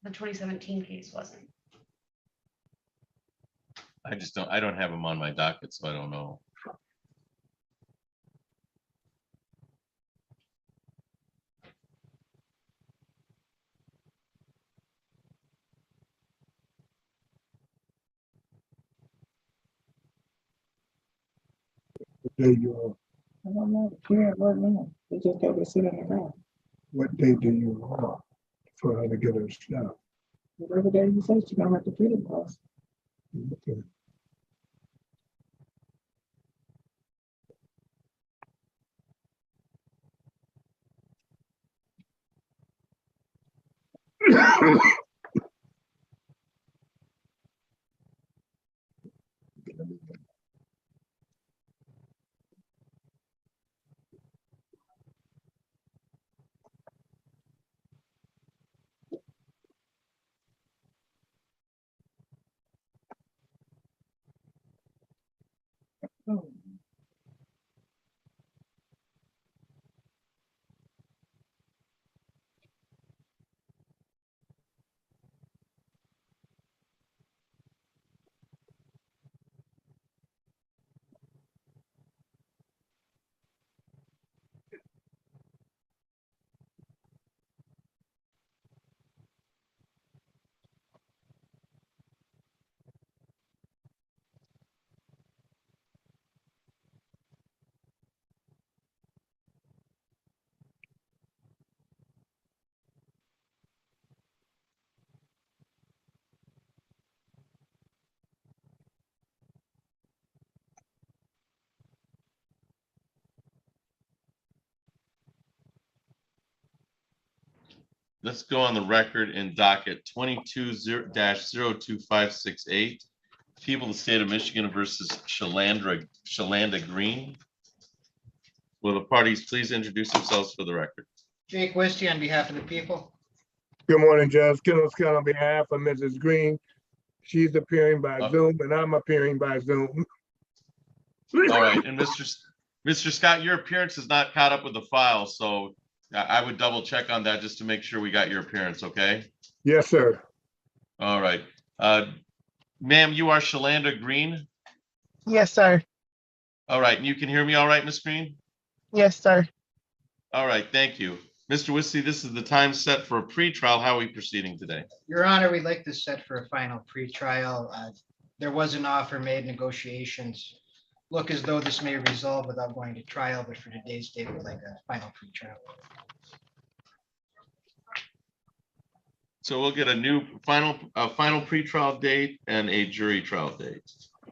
The 2017 case wasn't. I don't have them on my docket, so I don't know. What day you on? I don't know. Yeah, what now? They just told me to sit on the ground. What day do you want for her to get her stuff? Whatever day you say, she gonna have to treat it for us. Okay. Oh. Let's go on the record in docket 22-02568. People of the state of Michigan versus Shalanda Green. Will the parties please introduce themselves for the record? Jake Wisty on behalf of the people. Good morning, Judge. Kenneth Scott on behalf of Mrs. Green. She's appearing by Zoom and I'm appearing by Zoom. All right, and Mr. Scott, your appearance is not caught up with the file, so I would double check on that just to make sure we got your appearance, okay? Yes, sir. All right. Ma'am, you are Shalanda Green? Yes, sir. All right, and you can hear me all right, Miss Green? Yes, sir. All right, thank you. Mr. Wissey, this is the time set for a pretrial. How are we proceeding today? Your Honor, we'd like to set for a final pretrial. There was an offer made, negotiations look as though this may resolve without going to trial, but for today's date, we'd like a final pretrial. So we'll get a new final pretrial date and a jury trial date.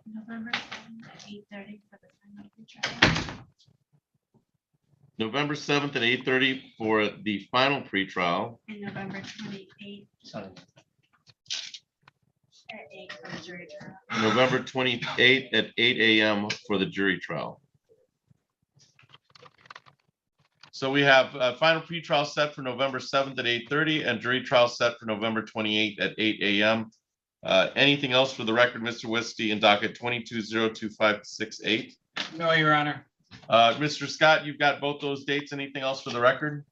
November 8:30 for the final pretrial. November 7th at 8:30 for the final pretrial. And November 28th. At 8 for the jury trial. November 28th at 8 a.m. for the jury trial. So we have a final pretrial set for November 7th at 8:30 and jury trial set for November 28th at 8 a.m. Anything else for the record, Mr. Wisty, in docket 22-02568? No, Your Honor. Mr. Scott, you've got both those dates. Anything else for the record?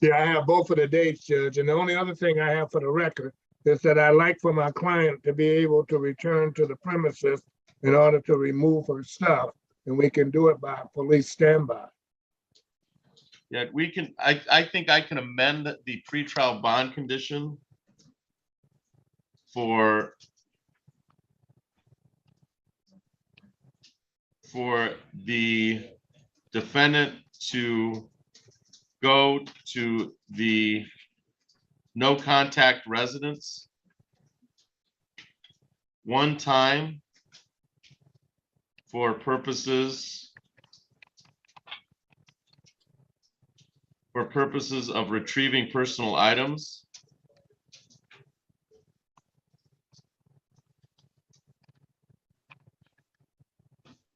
Yeah, I have both of the dates, Judge. And the only other thing I have for the record is that I'd like for my client to be able to return to the premises in order to remove her stuff. And we can do it by police standby. Yeah, we can, I think I can amend the pretrial bond condition for the defendant to go to the no contact residence one time for purposes of retrieving personal items.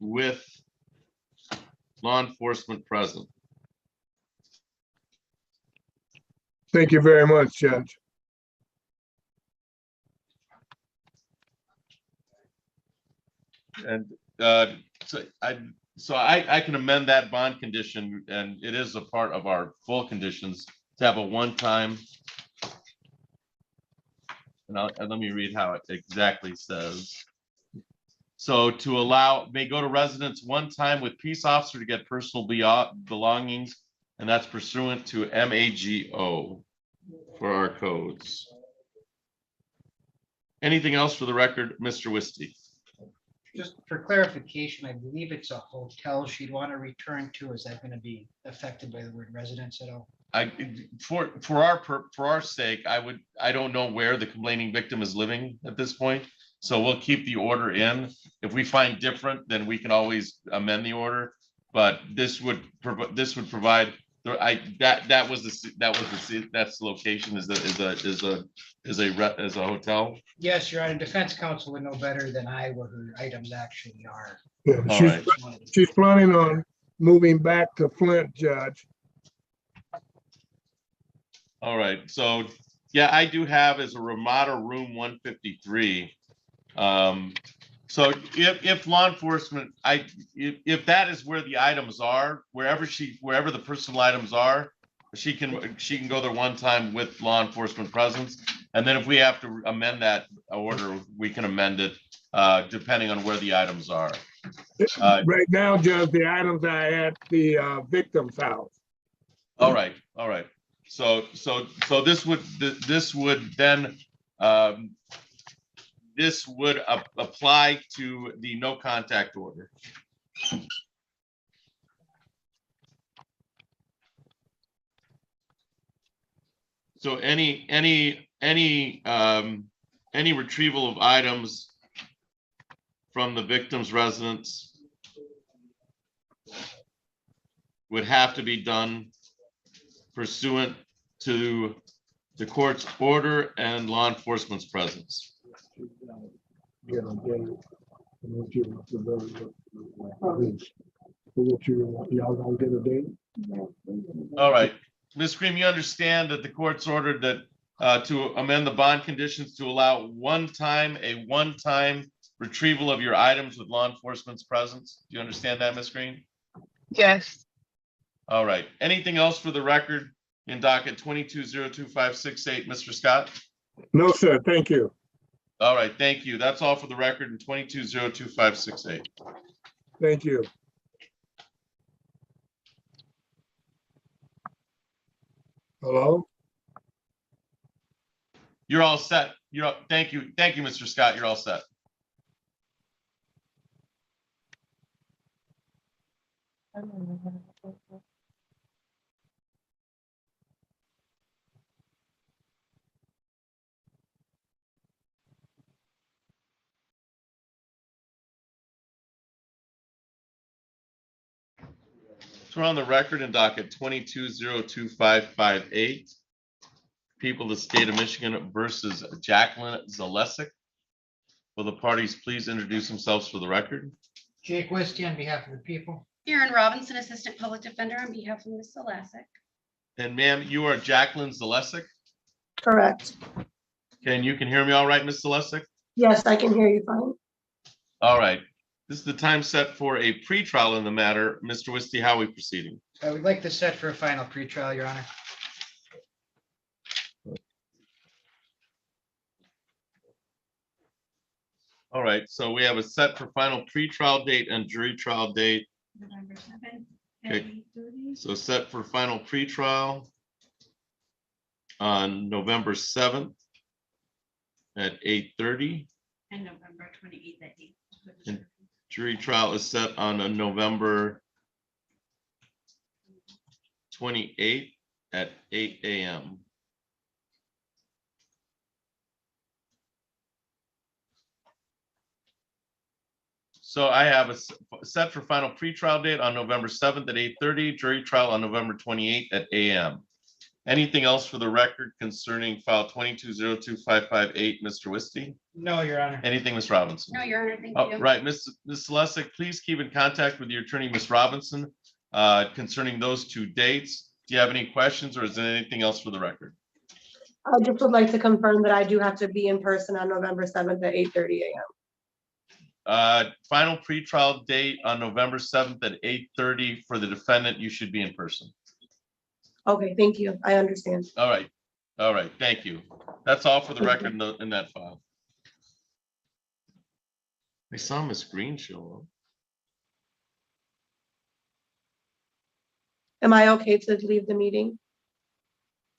with law enforcement present. Thank you very much, Judge. And so I can amend that bond condition, and it is a part of our full conditions to have a one-time. And let me read how it exactly says. So to allow, may go to residents one time with peace officer to get personal belongings, and that's pursuant to MAGO for our codes. Anything else for the record, Mr. Wisty? Just for clarification, I believe it's a hotel she'd want to return to. Is that going to be affected by the word residence at all? For our sake, I don't know where the complaining victim is living at this point. So we'll keep the order in. If we find different, then we can always amend the order. But this would provide that's the location is a hotel. Yes, Your Honor. Defense counsel would know better than I what her items actually are. Yeah, she's planning on moving back to Flint, Judge. All right, so yeah, I do have as a Ramada room 153. So if law enforcement, if that is where the items are, wherever the personal items are, she can go there one time with law enforcement presence, and then if we have to amend that order, we can amend it depending on where the items are. Right now, Judge, the items are at the victim's house. All right. So this would then this would apply to the no contact order. So any retrieval of items from the victim's residence would have to be done pursuant to the court's order and law enforcement's presence. All right, Ms. Cream, you understand that the court's ordered that to amend the bond conditions to allow a one-time retrieval of your items with law enforcement's presence. Do you understand that, Ms. Green? Yes. All right. Anything else for the record in docket 22025568, Mr. Scott? No, sir. Thank you. All right. Thank you. That's all for the record in 22025568. Thank you. Hello? You're all set. You're up. Thank you. Thank you, Mr. Scott. You're all set. So we're on the record in docket 22025558. People of the state of Michigan versus Jacqueline Zalesic. Will the parties please introduce themselves for the record? Jake Wisty on behalf of the people. Erin Robinson, Assistant Public Defender on behalf of Ms. Selasic. And ma'am, you are Jacqueline Zalesic? Correct. Okay, and you can hear me all right, Ms. Zalesic? Yes, I can hear you fine. All right. This is the time set for a pretrial in the matter. Mr. Wisty, how are we proceeding? I would like to set for a final pretrial, Your Honor. All right, so we have a set for final pretrial date and jury trial date. November 7th. Okay. So set for final pretrial on November 7th at 8:30. And November 28th at 8. And jury trial is set on a November 28th at 8 a.m. So I have a set for final pretrial date on November 7th at 8:30, jury trial on November 28th at 8 a.m. Anything else for the record concerning file 22025558, Mr. Wisty? No, Your Honor. Anything, Ms. Robinson? No, Your Honor, thank Oh, you. right, Ms. Selesic, please keep in contact with your attorney, Ms. Robinson, concerning those two dates. Do you have any questions, or is there anything else for the record? I just would like to confirm that I do have to be in person on November 7th at 8:30 a.m. Final pretrial date on November 7th at 8:30 for the defendant. You should be in person. Okay, thank you. I understand. All right, thank you. That's all for the record in that file. I saw Miss Green show up. Am I okay to leave the meeting?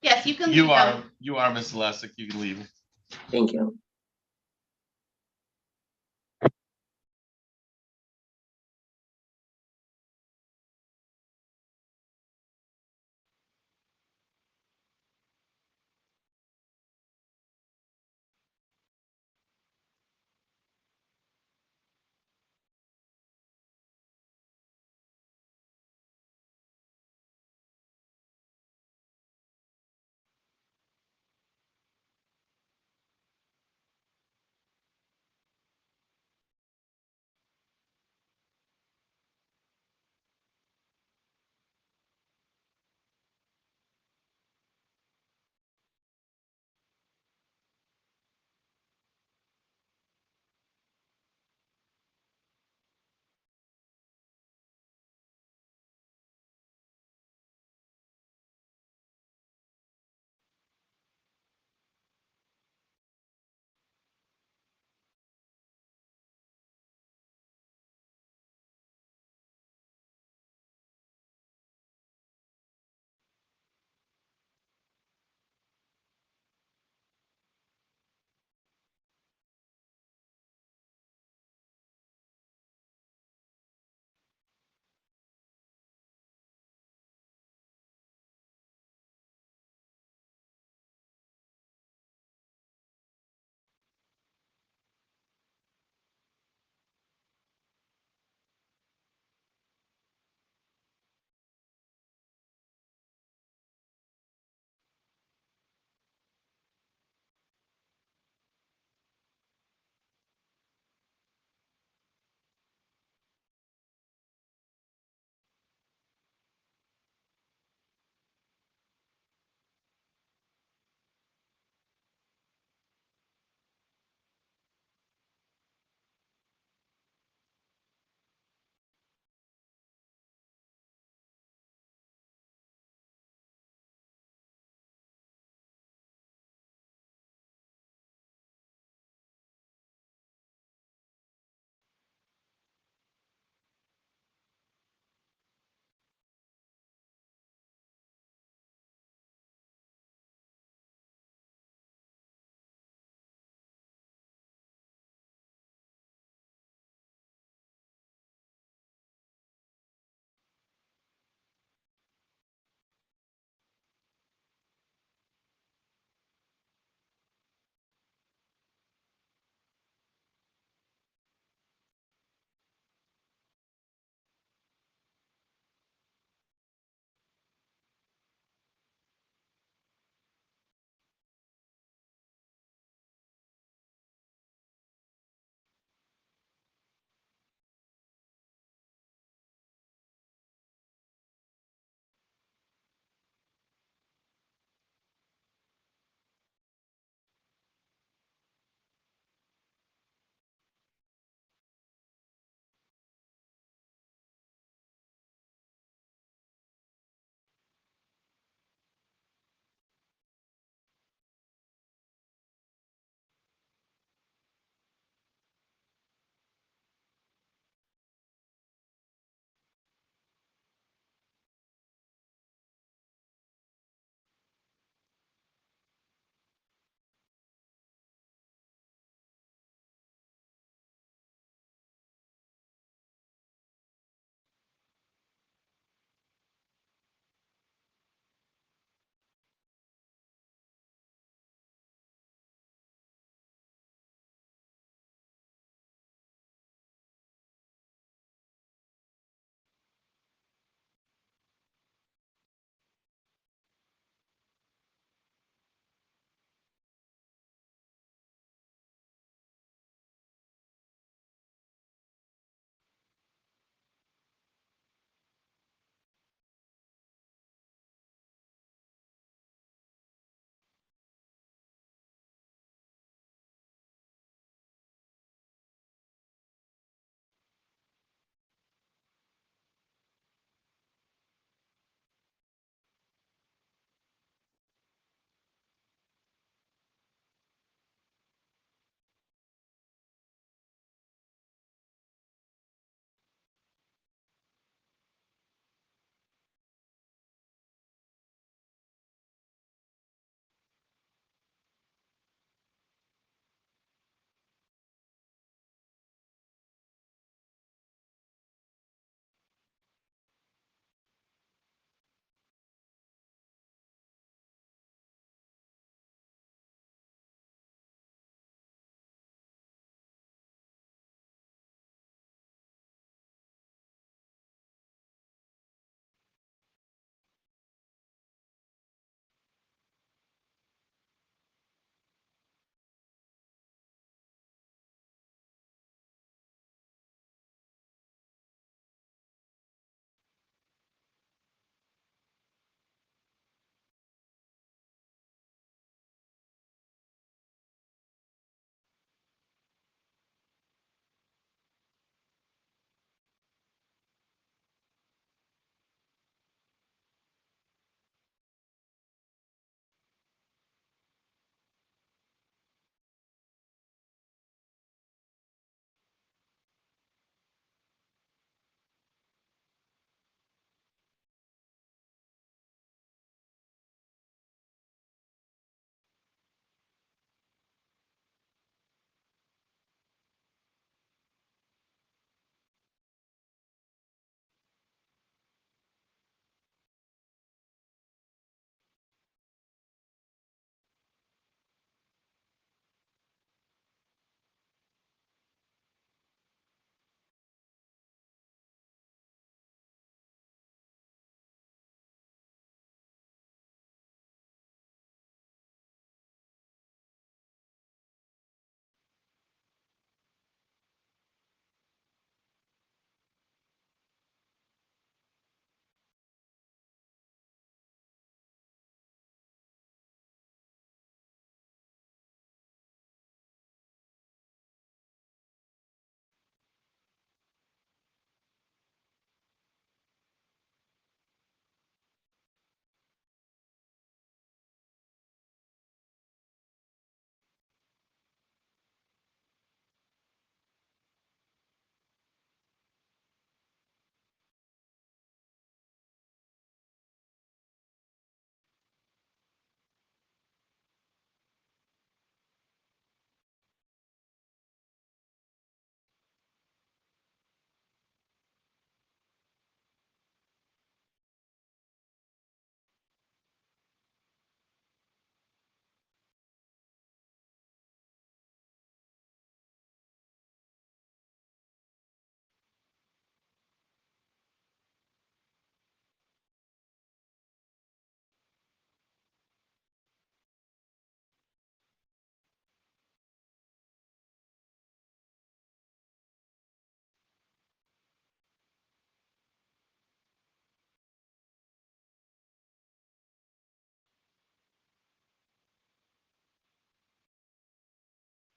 Yes, you can leave You them. are Miss Selesic. You can leave. Thank you.